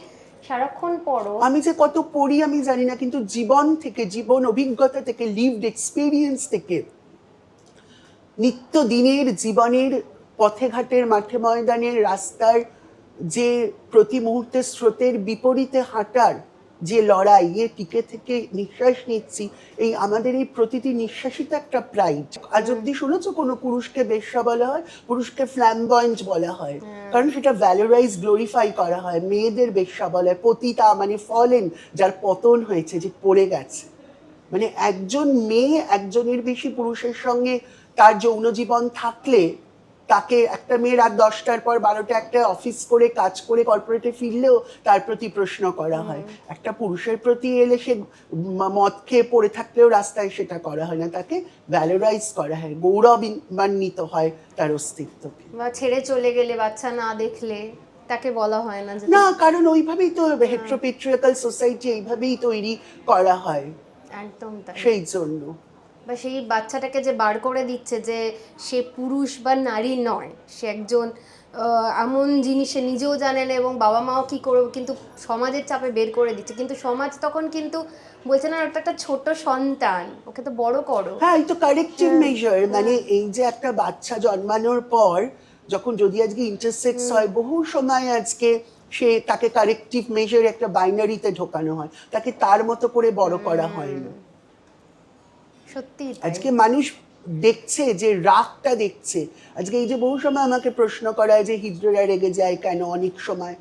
সারাক্ষণ পড়ো। আমি যে কত পড়ি আমি জানি না, কিন্তু জীবন থেকে, জীবন অভিজ্ঞতা থেকে, লিভড এক্সপিরিয়েন্স থেকে, নিত্যদিনের জীবনের পথে ঘাটের, মাঠে ময়দানের, রাস্তার যে প্রতি মুহূর্তে স্রোতের বিপরীতে হাঁটার যে লড়াই, টিকে থেকে নিঃশ্বাস নিচ্ছি, এই আমাদের এই প্রতিটি নিঃশ্বাসই তো একটা প্রাইড। আজ অব্দি শুনেছো কোনো পুরুষকে বেশ্যা বলা হয়? পুরুষকে ফ্ল্যামবয়েন্ট বলা হয়, কারণ সেটা ভ্যালোরাইজ, গ্লোরিফাই করা হয়। মেয়েদের বেশ্যা বলা হয়, পতিতা মানে ফলেন, যার পতন হয়েছে, যে পড়ে গেছে। মানে একজন মেয়ে একজনের বেশি পুরুষের সঙ্গে তার যৌন জীবন থাকলে তাকে একটা মেয়ে রাত 10টার পর 12টা একটা অফিস করে কাজ করে কর্পোরেটে ফিরলেও তার প্রতি প্রশ্ন করা হয়। একটা পুরুষের প্রতি এলে সে মদ খেয়ে পড়ে থাকলেও রাস্তায় সেটা করা হয় না, তাকে ভ্যালোরাইজ করা হয়, গৌরবান্বিত হয় তার অস্তিত্বকে। বা ছেড়ে চলে গেলে, বাচ্চা না দেখলে তাকে বলা হয় না যে না, কারণ ওইভাবেই তো হেটেরোপেট্রিয়ার্কাল সোসাইটি এইভাবেই তৈরি করা হয়, একদম তাই। সেই জন্য। বা সেই বাচ্চাটাকে যে বার করে দিচ্ছে যে সে পুরুষ বা নারী নয়, সে একজন এমন জিনিস সে নিজেও জানে না, এবং বাবা মাও কি করবে, কিন্তু সমাজের চাপে বের করে দিচ্ছে। কিন্তু সমাজ তখন কিন্তু বলছে না, ওটা একটা ছোট সন্তান, ওকে তো বড় করো। হ্যাঁ, এই তো কারেক্টিভ মেজার, মানে এই যে একটা বাচ্চা জন্মানোর পর যখন যদি আজকে ইন্টারসেক্স হয়, বহু সময় আজকে তাকে কারেক্টিভ মেজার একটা বাইনারিতে ঢোকানো হয়, তাকে তার মতো করে বড় করা হয় না। সত্যি আজকে মানুষ দেখছে যে রাগটা দেখছে, আজকে এই যে বহু সময় আমাকে প্রশ্ন করা হয় যে হিজড়েরা রেগে যায় কেন, অনেক সময়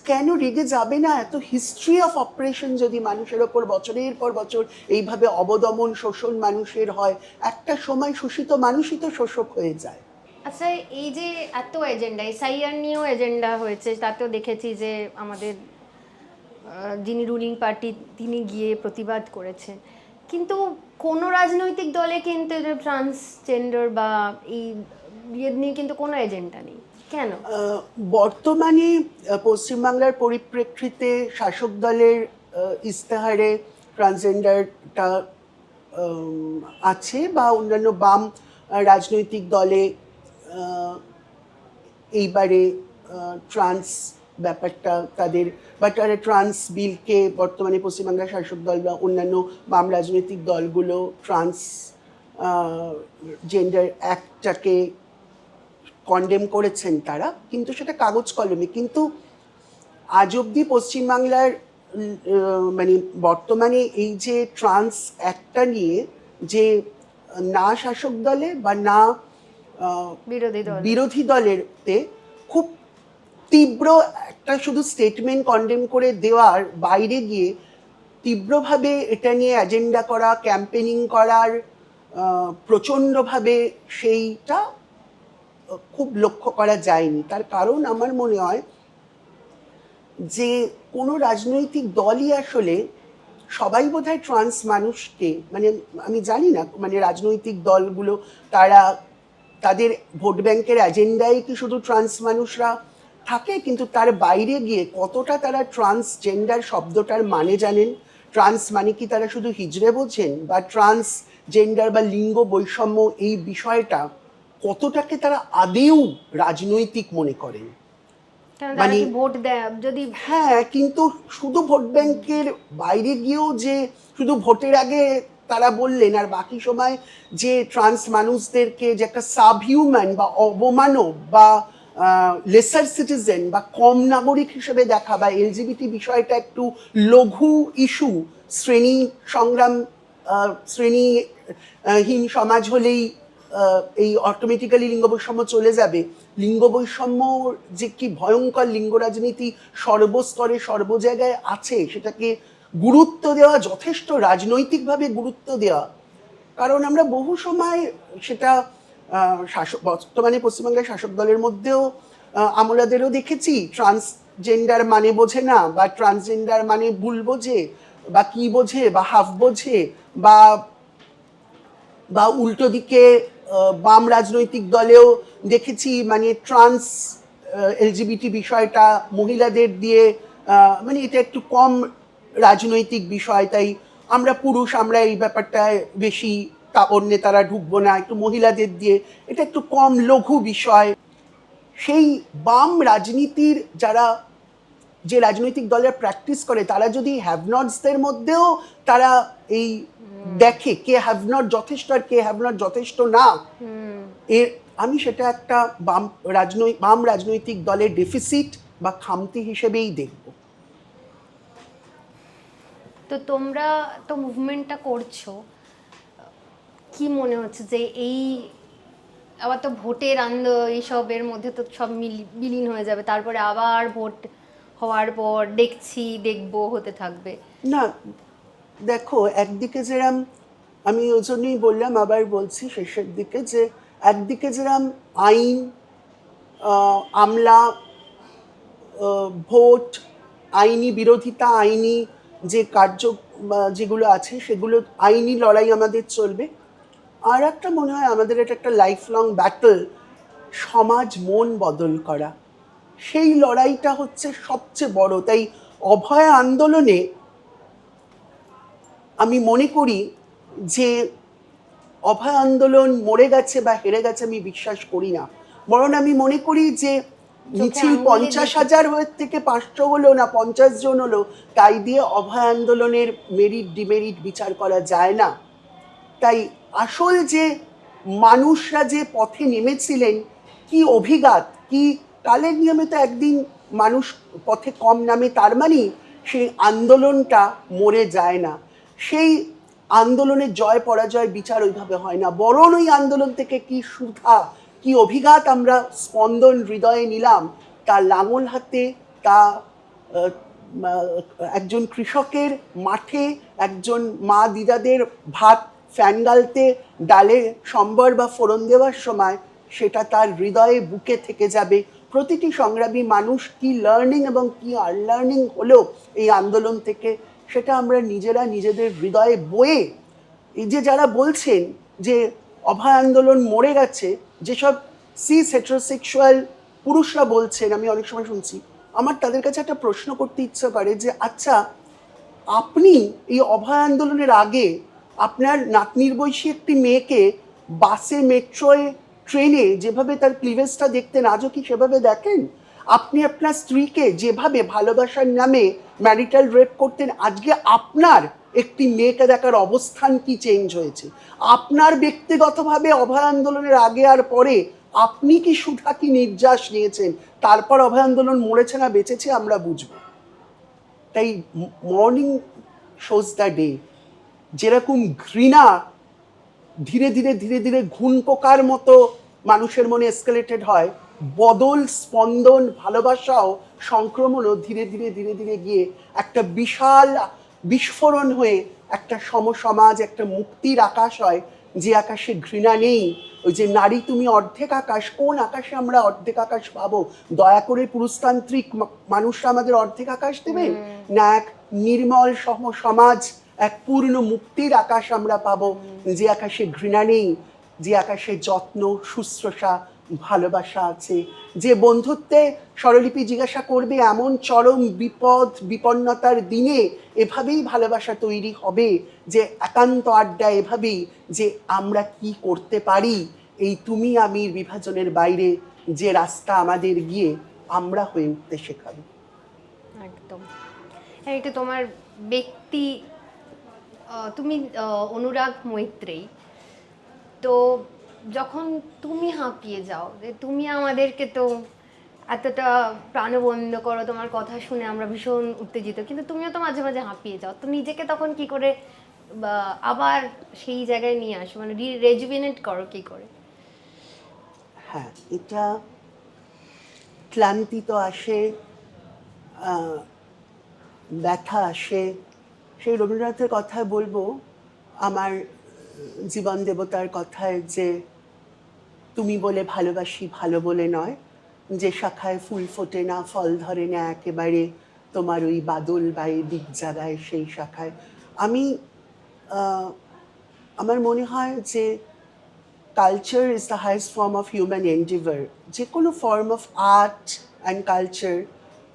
কেন রেগে যাবে না? এত হিস্ট্রি অফ অপারেশন যদি মানুষের ওপর বছরের পর বছর এইভাবে অবদমন শোষণ মানুষের হয়, একটা সময় শোষিত মানুষই তো শোষক হয়ে যায়। আচ্ছা, এই যে এত এজেন্ডা, এসআইআর নিয়েও এজেন্ডা হয়েছে, তাতেও দেখেছি যে আমাদের যিনি রুলিং পার্টি তিনি গিয়ে প্রতিবাদ করেছেন, কিন্তু কোনো রাজনৈতিক দলে কিন্তু ট্রান্সজেন্ডার বা এই বিয়ে নিয়ে কিন্তু কোনো এজেন্ডা নেই, কেন? বর্তমানে পশ্চিমবাংলার পরিপ্রেক্ষিতে শাসক দলের ইস্তেহারে ট্রান্সজেন্ডারটা আছে, বা অন্যান্য বাম রাজনৈতিক দলে এইবারে ট্রান্স ব্যাপারটা তাদের, বা তারা ট্রান্স বিলকে বর্তমানে পশ্চিমবাংলার শাসক দল বা অন্যান্য বাম রাজনৈতিক দলগুলো ট্রান্স জেন্ডার অ্যাক্টটাকে কন্ডেম করেছেন তারা, কিন্তু সেটা কাগজ কলমে। কিন্তু আজ অব্দি পশ্চিমবাংলার মানে বর্তমানে এই যে ট্রান্স অ্যাক্টটা নিয়ে যে না শাসক দলে বা না বিরোধী দলেরতে খুব তীব্র একটা শুধু স্টেটমেন্ট কন্ডেম করে দেওয়ার বাইরে গিয়ে তীব্রভাবে এটা নিয়ে এজেন্ডা করা, ক্যাম্পেনিং করার প্রচণ্ডভাবে সেইটা খুব লক্ষ্য করা যায়নি। তার কারণ আমার মনে হয় যে কোনো রাজনৈতিক দলই আসলে, সবাই বোধহয় ট্রান্স মানুষকে, মানে আমি জানি না, মানে রাজনৈতিক দলগুলো তারা তাদের ভোট ব্যাংকের এজেন্ডায় কি শুধু ট্রান্স মানুষরা থাকে, কিন্তু তার বাইরে গিয়ে কতটা তারা ট্রান্সজেন্ডার শব্দটার মানে জানেন, ট্রান্স মানে কি তারা শুধু হিজড়ে বোঝেন, বা ট্রান্সজেন্ডার বা লিঙ্গ বৈষম্য এই বিষয়টা কতটাকে তারা আদেও রাজনৈতিক মনে করেন। মানে ভোট দেয় যদি, হ্যাঁ, কিন্তু শুধু ভোট ব্যাংকের বাইরে গিয়েও যে শুধু ভোটের আগে তারা বললেন আর বাকি সময় যে ট্রান্স মানুষদেরকে যে একটা সাবহিউম্যান বা অবমানব বা লেসার সিটিজেন বা কম নাগরিক হিসেবে দেখা, বা এলজিবিটি বিষয়টা একটু লঘু ইস্যু, শ্রেণী সংগ্রাম, শ্রেণীহীন সমাজ হলেই এই অটোমেটিক্যালি লিঙ্গ বৈষম্য চলে যাবে। লিঙ্গ বৈষম্য যে কি ভয়ঙ্কর, লিঙ্গ রাজনীতি সর্বস্তরে সর্ব জায়গায় আছে, সেটাকে গুরুত্ব দেওয়া, যথেষ্ট রাজনৈতিকভাবে গুরুত্ব দেওয়া। কারণ আমরা বহু সময় সেটা বর্তমানে পশ্চিমবঙ্গের শাসক দলের মধ্যেও আমলাদেরও দেখেছি, ট্রান্সজেন্ডার মানে বোঝে না, বা ট্রান্সজেন্ডার মানে ভুল বোঝে, বা কি বোঝে, বা হাফ বোঝে, বা উল্টো দিকে বাম রাজনৈতিক দলেও দেখেছি মানে ট্রান্স এলজিবিটি বিষয়টা মহিলাদের দিয়ে, মানে এটা একটু কম রাজনৈতিক বিষয়, তাই আমরা পুরুষ, আমরা এই ব্যাপারটায় বেশি কাপড় নেতারা ঢুকবো না, একটু মহিলাদের দিয়ে, এটা একটু কম লঘু বিষয়। সেই বাম রাজনীতির যারা, যে রাজনৈতিক দলের প্র্যাকটিস করে, তারা যদি হ্যাভ নটসদের মধ্যেও তারা এই দেখে কে হ্যাভ নট যথেষ্ট আর কে হ্যাভ নট যথেষ্ট না, এর আমি সেটা একটা বাম রাজনৈতিক দলের ডেফিসিট বা খামতি হিসেবেই দেখব। তো তোমরা তো মুভমেন্টটা করছো, কি মনে হচ্ছে যে এই আবার তো ভোটের এইসবের মধ্যে তো সব বিলীন হয়ে যাবে, তারপরে আবার ভোট হওয়ার পর দেখবো হতে থাকবে? না, দেখো, একদিকে যেরাম, আমি ওই জন্যই বললাম, আবার বলছি শেষের দিকে, যে একদিকে যেরাম আইন আমলা, ভোট, আইনি বিরোধিতা, আইনি যে কার্য যেগুলো আছে সেগুলো, আইনি লড়াই আমাদের চলবে। আর একটা মনে হয় আমাদের এটা একটা লাইফ লং ব্যাটল, সমাজ মন বদল করা, সেই লড়াইটা হচ্ছে সবচেয়ে বড়। তাই অভয় আন্দোলনে আমি মনে করি যে অভয় আন্দোলন মরে গেছে বা হেরে গেছে আমি বিশ্বাস করি না, বরং আমি মনে করি যে মিছিল আঙুলে 50,000 থেকে 500 হলো না 50 জন হলো, তাই দিয়ে অভয় আন্দোলনের মেরিট ডিমেরিট বিচার করা যায় না। তাই আসল যে মানুষরা যে পথে নেমেছিলেন, কি অভিঘাত, কি কালের নিয়মে তো একদিন মানুষ পথে কম নামে, তার মানে সেই আন্দোলনটা মরে যায় না। সেই আন্দোলনের জয় পরাজয় বিচার ওইভাবে হয় না, বরং ওই আন্দোলন থেকে কি সুধা, কি অভিঘাত আমরা স্পন্দন হৃদয়ে নিলাম, তা লাঙল হাতে, তা একজন কৃষকের মাঠে, একজন মা দিদাদের ভাত ফ্যান গালতে ডালে সম্বর বা ফোড়ন দেওয়ার সময় সেটা তার হৃদয়ে বুকে থেকে যাবে। প্রতিটি সংগ্রামী মানুষ কি লার্নিং এবং কি আনলার্নিং হলো এই আন্দোলন থেকে, সেটা আমরা নিজেরা নিজেদের হৃদয়ে বয়ে, এই যে যারা বলছেন যে অভয় আন্দোলন মরে গেছে, যেসব সিস হেটারোসেক্সুয়াল পুরুষরা বলছেন, আমি অনেক সময় শুনছি, আমার তাদের কাছে একটা প্রশ্ন করতে ইচ্ছা করে যে আচ্ছা, আপনি এই অভয় আন্দোলনের আগে আপনার নাতনির বয়সী একটি মেয়েকে বাসে, মেট্রোয়, ট্রেনে যেভাবে তার ক্লিভেজটা দেখতেন, আজও কি সেভাবে দেখেন? আপনি আপনার স্ত্রীকে যেভাবে ভালোবাসার নামে ম্যারিটাল রেপ করতেন, আজকে আপনার একটি মেয়েকে দেখার অবস্থান কি চেঞ্জ হয়েছে? আপনার ব্যক্তিগতভাবে অভয় আন্দোলনের আগে আর পরে আপনি কি সুধা কি নির্যাস নিয়েছেন, তারপর অভয় আন্দোলন মরেছে না বেঁচেছে আমরা বুঝবো। তাই মর্নিং শোজ দ্য ডে, যেরকম ঘৃণা ধীরে ধীরে ধীরে ধীরে ঘুণ পোকার মতো মানুষের মনে এসকেলেটেড হয়, বদল, স্পন্দন, ভালোবাসাও, সংক্রমণও ধীরে ধীরে ধীরে ধীরে গিয়ে একটা বিশাল বিস্ফোরণ হয়ে একটা সমসমাজ, একটা মুক্তির আকাশ হয়, যে আকাশে ঘৃণা নেই। ওই যে নারী তুমি অর্ধেক আকাশ, কোন আকাশে আমরা অর্ধেক আকাশ পাবো? দয়া করে পুরুষতান্ত্রিক মানুষরা আমাদের অর্ধেক আকাশ দেবেন না? এক নির্মল সমাজ, এক পূর্ণ মুক্তির আকাশ আমরা পাবো, যে আকাশে ঘৃণা নেই, যে আকাশে যত্ন, শুশ্রূষা, ভালোবাসা আছে, যে বন্ধুত্বে স্বরলিপি জিজ্ঞাসা করবে এমন চরম বিপন্নতার দিনে এভাবেই ভালোবাসা তৈরি হবে, যে একান্ত আড্ডা এভাবেই, যে আমরা কি করতে পারি এই তুমি আমির বিভাজনের বাইরে, যে রাস্তা আমাদের গিয়ে আমরা হয়ে উঠতে শেখাবে। একদম। হ্যাঁ, এটা তোমার ব্যক্তি, তুমি অনুরাগ মৈত্রেয়ী, তো যখন তুমি হাঁপিয়ে যাও, যে তুমি আমাদেরকে তো এতটা প্রাণবন্ত করো, তোমার কথা শুনে আমরা ভীষণ উত্তেজিত, কিন্তু তুমিও তো মাঝে মাঝে হাঁপিয়ে যাও, তো নিজেকে তখন কি করে আবার সেই জায়গায় নিয়ে আসো, মানে রেজুভিনেট করো কি করে? হ্যাঁ, এটা ক্লান্তি তো আসে, ব্যথা আসে। সেই রবীন্দ্রনাথের কথায় বলবো, আমার জীবন দেবতার কথায়, যে তুমি বলে ভালোবাসি ভালো বলে নয়, যে শাখায় ফুল ফোটে না ফল ধরে না একেবারে, তোমার ওই বাদল বায়ে দিক জাগায় সেই শাখায়। আমি আমার মনে হয় যে culture is the highest form of human endeavour. যে কোনো form of art and culture,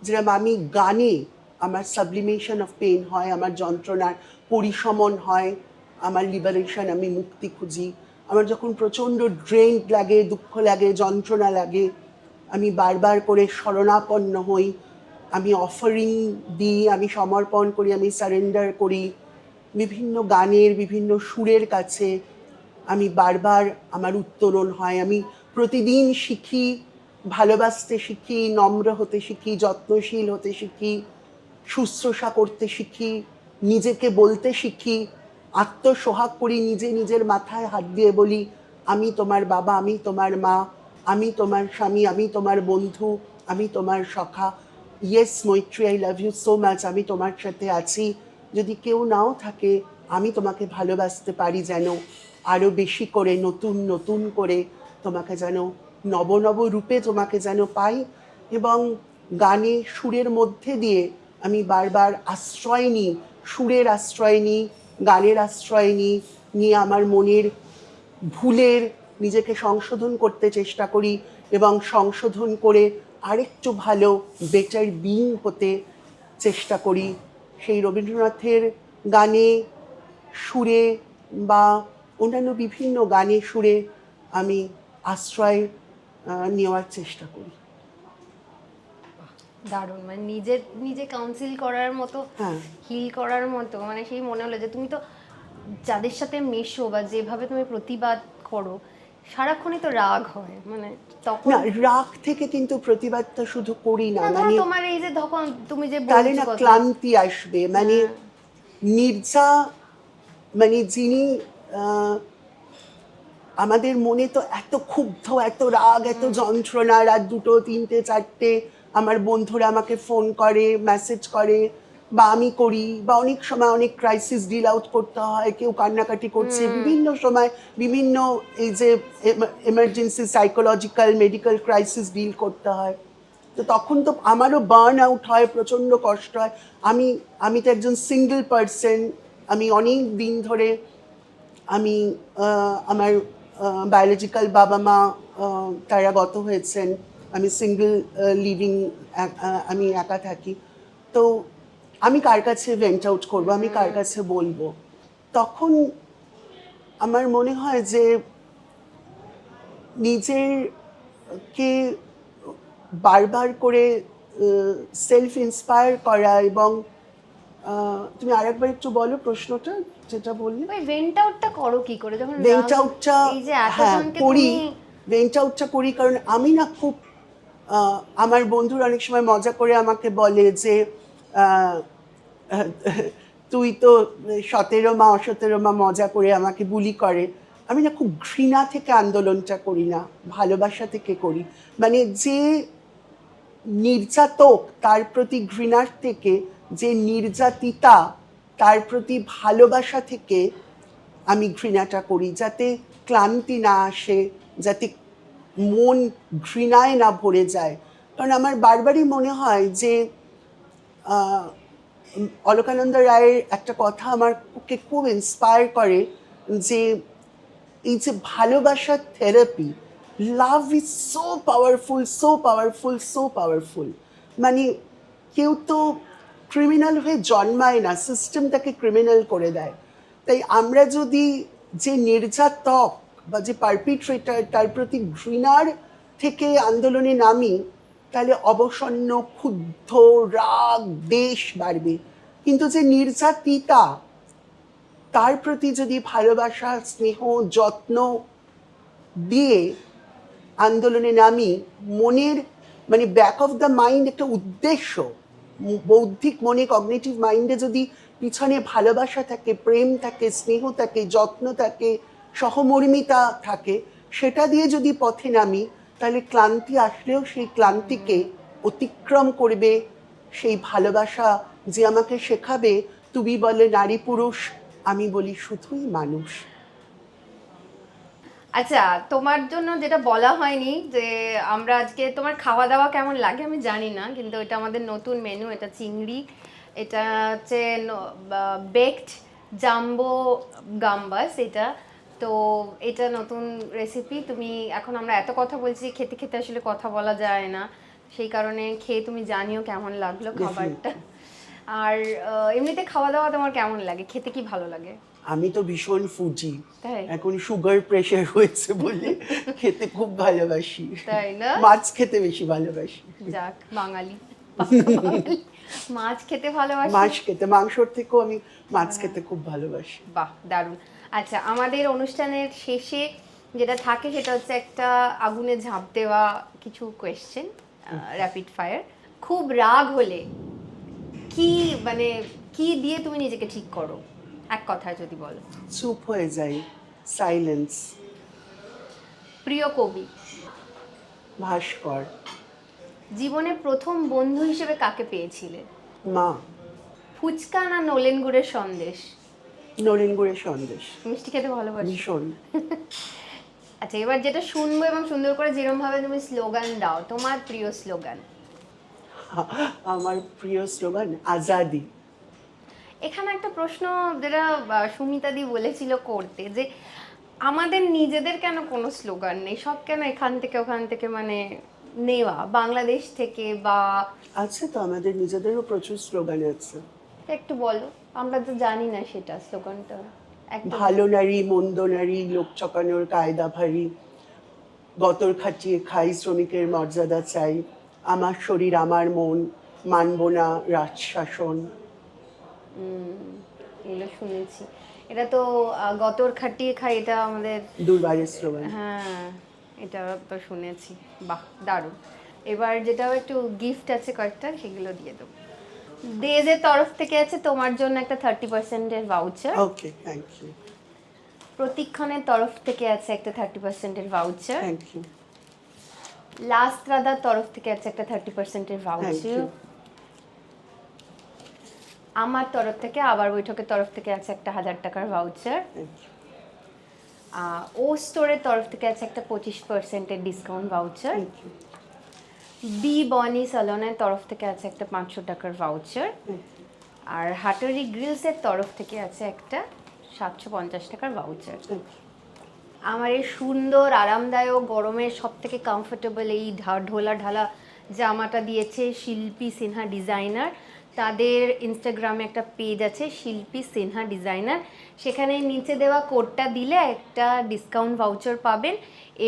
যেরকম আমি গানে আমার সাবলিমেশন অফ পেন হয়, আমার যন্ত্রণার পরিশমন হয়, আমার লিবারেশন, আমি মুক্তি খুঁজি। আমার যখন প্রচণ্ড ড্রেন্ড লাগে, দুঃখ লাগে, যন্ত্রণা লাগে, আমি বারবার করে শরণাপন্ন হই, আমি অফারিং দিই, আমি সমর্পণ করি, আমি সারেন্ডার করি বিভিন্ন গানের বিভিন্ন সুরের কাছে। আমি বারবার আমার উত্তরণ হয়, আমি প্রতিদিন শিখি, ভালোবাসতে শিখি, নম্র হতে শিখি, যত্নশীল হতে শিখি, শুশ্রূষা করতে শিখি, নিজেকে বলতে শিখি, আত্মসোহাগ করি, নিজে নিজের মাথায় হাত দিয়ে বলি, আমি তোমার বাবা, আমি তোমার মা, আমি তোমার স্বামী, আমি তোমার বন্ধু, আমি তোমার সখা। Yes Maitri, I love you so much, আমি তোমার সাথে আছি। যদি কেউ নাও থাকে, আমি তোমাকে ভালোবাসতে পারি যেন আরও বেশি করে, নতুন নতুন করে তোমাকে যেন নব নব রূপে তোমাকে যেন পাই, এবং গানে সুরের মধ্যে দিয়ে আমি বারবার আশ্রয় নিই, সুরের আশ্রয় নিই, গানের আশ্রয় নিয়ে আমার মনের ভুলের নিজেকে সংশোধন করতে চেষ্টা করি, এবং সংশোধন করে আরেকটু ভালো বেটার বিইং হতে চেষ্টা করি। সেই রবীন্দ্রনাথের গানে সুরে বা অন্যান্য বিভিন্ন গানে সুরে আমি আশ্রয় নেওয়ার চেষ্টা করি। দারুণ, মানে নিজে কাউন্সিল করার মতো, হ্যাঁ। হিল করার মতো, মানে সেই মনে হলো যে তুমি তো যাদের সাথে মেশো বা যেভাবে তুমি প্রতিবাদ করো সারাক্ষণই তো রাগ হয়, মানে তখন না, রাগ থেকে কিন্তু প্রতিবাদটা শুধু করি না, না, ধরো মানে তোমার এই যে তখন তুমি যে তাহলে বলছো না কথা, ক্লান্তি আসবে, মানে নির্জা, মানে যিনি আমাদের মনে তো এত ক্ষুব্ধ, এত রাগ, এত যন্ত্রণা, রাত 2টো 3টে 4টে আমার বন্ধুরা আমাকে ফোন করে, মেসেজ করে, বা আমি করি, বা অনেক সময় অনেক ক্রাইসিস ডিল আউট করতে হয়, কেউ কান্নাকাটি করছে, বিভিন্ন সময় বিভিন্ন এই যে emergency psychological medical crisis deal করতে হয়। তো তখন তো আমারও বার্ন আউট হয়, প্রচণ্ড কষ্ট হয়। আমি তো একজন সিঙ্গেল পার্সন, আমি অনেক দিন ধরে আমি আমার বায়োলজিক্যাল বাবা মা তারা গত হয়েছেন, আমি সিঙ্গেল লিভিং, আমি একা থাকি। তো আমি কার কাছে ভেন্ট আউট করবো, আমি কার কাছে বলবো? তখন আমার মনে হয় যে নিজেরকে বারবার করে সেলফ ইন্সপায়ার করা, এবং তুমি আরেকবার একটু বলো প্রশ্নটা, যেটা বললে। ওই ভেন্ট আউটটা করো কি করে যখন ভেন্ট রাগ- আউটটা, এই যে হ্যাঁ এতজনকে করি, তুমি ভেন্ট আউটটা করি কারণ আমি না খুব আমার বন্ধুরা অনেক সময় মজা করে আমাকে বলে যে আহ, তুই তো 17 মা 17 মা মজা করে আমাকে বুলি করে। আমি না খুব ঘৃণা থেকে আন্দোলনটা করি না, ভালোবাসা থেকে করি। মানে যে নির্যাতক তার প্রতি ঘৃণার থেকে, যে নির্যাতিতা তার প্রতি ভালোবাসা থেকে আমি ঘৃণাটা করি, যাতে ক্লান্তি না আসে, যাতে মন ঘৃণায় না ভরে যায়। কারণ আমার বারবারই মনে হয় যে অলকানন্দ রায়ের একটা কথা আমাকে খুব ইন্সপায়ার করে, যে এই যে ভালোবাসার therapy, love is so powerful, so powerful, so powerful. মানে কেউ তো ক্রিমিনাল হয়ে জন্মায় না, সিস্টেম তাকে ক্রিমিনাল করে দেয়। তাই আমরা যদি যে নির্যাতক বা যে পারপিট্রেটার তার প্রতি ঘৃণার থেকে আন্দোলনে নামি, তাহলে অবসন্ন, ক্ষুব্ধ, রাগ, দেশ বাড়বে। কিন্তু যে নির্যাতিতা তার প্রতি যদি ভালোবাসা, স্নেহ, যত্ন দিয়ে আন্দোলনে নামি, মনের মানে ব্যাক অফ দ্য মাইন্ড একটা উদ্দেশ্য, বৌদ্ধিক মনে কগনিটিভ মাইন্ডে যদি পিছনে ভালোবাসা থাকে, প্রেম থাকে, স্নেহ থাকে, যত্ন থাকে, সহমর্মিতা থাকে, সেটা দিয়ে যদি পথে নামি, তাহলে ক্লান্তি আসলেও সেই ক্লান্তিকে অতিক্রম করবে সেই ভালোবাসা, যে আমাকে শেখাবে তুমি বলে নারী পুরুষ, আমি বলি শুধুই মানুষ। আচ্ছা, তোমার জন্য যেটা বলা হয়নি যে আমরা আজকে তোমার খাওয়া দাওয়া কেমন লাগে আমি জানি না, কিন্তু এটা আমাদের নতুন মেনু, এটা চিংড়ি, এটা হচ্ছে বেকড জাম্বো গাম্বাস, এটা তো এটা নতুন রেসিপি। তুমি এখন আমরা এত কথা বলছি, খেতে খেতে আসলে কথা বলা যায় না, সেই কারণে খেয়ে তুমি জানিও কেমন লাগলো খাবারটা। আর এমনিতে খাওয়া দাওয়া তোমার কেমন লাগে, খেতে কি ভালো লাগে? আমি তো ভীষণ ফুজি, তাই? এখন সুগার প্রেশার হয়েছে বলে খেতে খুব ভালোবাসি, তাই না? মাছ খেতে বেশি ভালোবাসি। যাক, বাঙালি মাছ খেতে ভালোবাসি। মাছ খেতে, মাংসর থেকেও আমি মাছ খেতে খুব ভালোবাসি। বাহ, দারুণ। আচ্ছা, আমাদের অনুষ্ঠানের শেষে যেটা থাকে সেটা হচ্ছে একটা আগুনে ঝাঁপ দেওয়া কিছু কোয়েশ্চেন, র্যাপিড ফায়ার। খুব রাগ হলে কি মানে কি দিয়ে তুমি নিজেকে ঠিক করো, এক কথায় যদি বলো? চুপ হয়ে যাই, সাইলেন্স। প্রিয় কবি? ভাস্কর। জীবনে প্রথম বন্ধু হিসেবে কাকে পেয়েছিলে? মা। ফুচকা না নলেন গুড়ের সন্দেশ? নরেন গুড়ের সন্দেশ। মিষ্টি খেতে ভালোবাসি ভীষণ। আচ্ছা, এবার যেটা শুনবো এবং সুন্দর করে যেরকম ভাবে তুমি স্লোগান দাও, তোমার প্রিয় স্লোগান। আমার প্রিয় স্লোগান আজাদি। এখানে একটা প্রশ্ন যেটা সুমিতাদি বলেছিল করতে, যে আমাদের নিজেদের কেন কোনো স্লোগান নেই, সব কেন এখান থেকে ওখান থেকে মানে নেওয়া, বাংলাদেশ থেকে বা আছে তো, আমাদের নিজেদেরও প্রচুর স্লোগান আছে। একটু বলো, আমরা তো জানি না সেটা স্লোগানটা একদম। ভালো নারী মন্দ নারী, লোক চকানোর কায়দা ভারী, গতর খাটিয়ে খাই শ্রমিকের মর্যাদা চাই, আমার শরীর আমার মন, মানব না রাজশাসন। এগুলো শুনেছি, এটা তো গতর খাটিয়ে খাই, এটা আমাদের দুর্বারের স্লোগান। হ্যাঁ, এটা তো শুনেছি। বাহ, দারুণ। এবার যেটাও একটু গিফট আছে কয়েকটা, সেগুলো দিয়ে দেবো। দেজের তরফ থেকে আছে তোমার জন্য একটা 30%-এর ভাউচার। Okay, thank you. প্রতিক্ষণের তরফ থেকে আছে একটা 30%-এর voucher. Thank you. Last rather তরফ থেকে আছে একটা 30%-এর থ্যাংক ভাউচার। ইউ। আমার তরফ থেকে, আবার বৈঠকের তরফ থেকে আছে একটা 1000 টাকার ভাউচার। Thank you. ও স্টোরের তরফ থেকে আছে একটা 25%-এর discount voucher. Thank you. Be Bonnie সালনের তরফ থেকে আছে একটা 500 টাকার ভাউচার। আর হাটারি গ্রিলসের তরফ থেকে আছে একটা 750 টাকার ভাউচার। Thank you. আমার এই সুন্দর আরামদায়ক গরমের সব থেকে কমফোর্টেবল এই ঢোলা ঢালা জামাটা দিয়েছে শিল্পী সিনহা ডিজাইনার। তাদের ইনস্টাগ্রামে একটা পেজ আছে শিল্পী সিনহা ডিজাইনার, সেখানে নিচে দেওয়া কোডটা দিলে একটা ডিসকাউন্ট ভাউচার পাবেন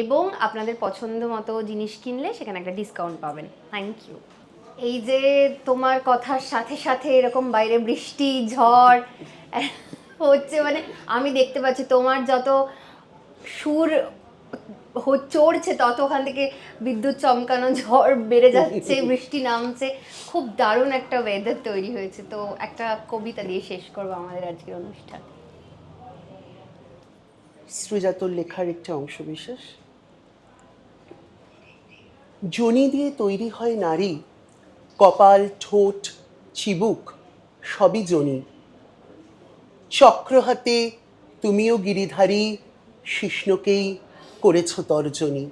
এবং আপনাদের পছন্দ মতো জিনিস কিনলে সেখানে একটা ডিসকাউন্ট পাবেন। Thank you. এই যে তোমার কথার সাথে সাথে এরকম বাইরে বৃষ্টি ঝড় হচ্ছে, মানে আমি দেখতে পাচ্ছি তোমার যত সুর চড়ছে তত ওখান থেকে বিদ্যুৎ চমকানো, ঝড় বেড়ে যাচ্ছে, বৃষ্টি নামছে, খুব দারুণ একটা ওয়েদার তৈরি হয়েছে। তো একটা কবিতা দিয়ে শেষ করবো আমাদের আজকের অনুষ্ঠান। শ্রীজাতর লেখার একটি অংশ বিশেষ। যোনি দিয়ে তৈরি হয় নারী, কপাল ঠোঁট চিবুক সবই যোনি। চক্র হাতে তুমিও গিরিধারী, শিষ্ণকেই করেছ তর্জনী।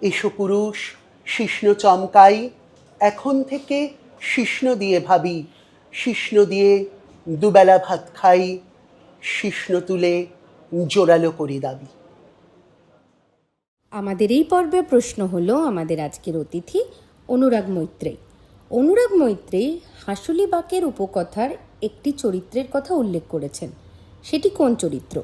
এসো পুরুষ শিষ্ণ চমকাই, এখন থেকে শিষ্ণ দিয়ে ভাবি, শিষ্ণ দিয়ে দুবেলা ভাত খাই, শিষ্ণ তুলে জোরালো করি দাবি। আমাদের এই পর্বে প্রশ্ন হলো আমাদের আজকের অতিথি অনুরাগ মৈত্রেয়ী। অনুরাগ মৈত্রেয়ী হাঁসুলি বাঁকের উপকথার একটি চরিত্রের কথা উল্লেখ করেছেন, সেটি কোন চরিত্র?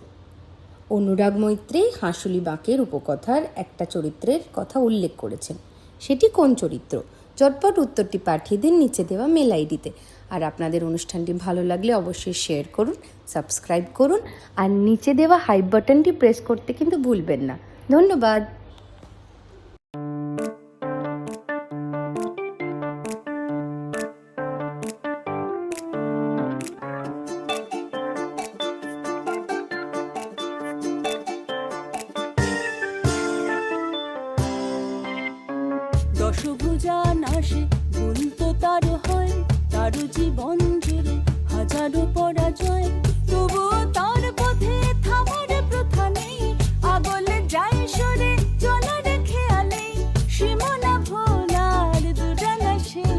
অনুরাগ মৈত্রেয়ী হাঁসুলি বাঁকের উপকথার একটা চরিত্রের কথা উল্লেখ করেছেন, সেটি কোন চরিত্র? চটপট উত্তরটি পাঠিয়ে দিন নিচে দেওয়া মেল আইডিতে। আর আপনাদের অনুষ্ঠানটি ভালো লাগলে অবশ্যই শেয়ার করুন, সাবস্ক্রাইব করুন, আর নিচে দেওয়া হাইপ বাটনটি প্রেস করতে কিন্তু ভুলবেন না। ধন্যবাদ। দশভুজা নাশে বলতো তার হয়, তার জীবন জুড়ে হাজারো পরাজয়, তবুও তার পথে থামার প্রথা নেই, আগলে যায় সরে চলার খেয়ালে, সীমানা ভোলার দুরানা সেই।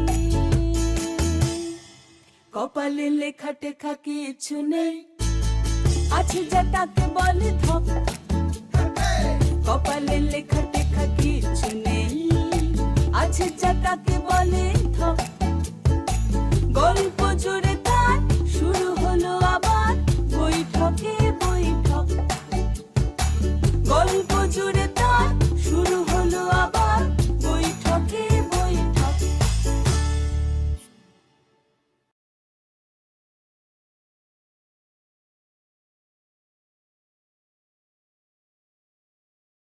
কপালে লেখা টেখা কিছু নেই, আছে যা তাকে বলে ধপ।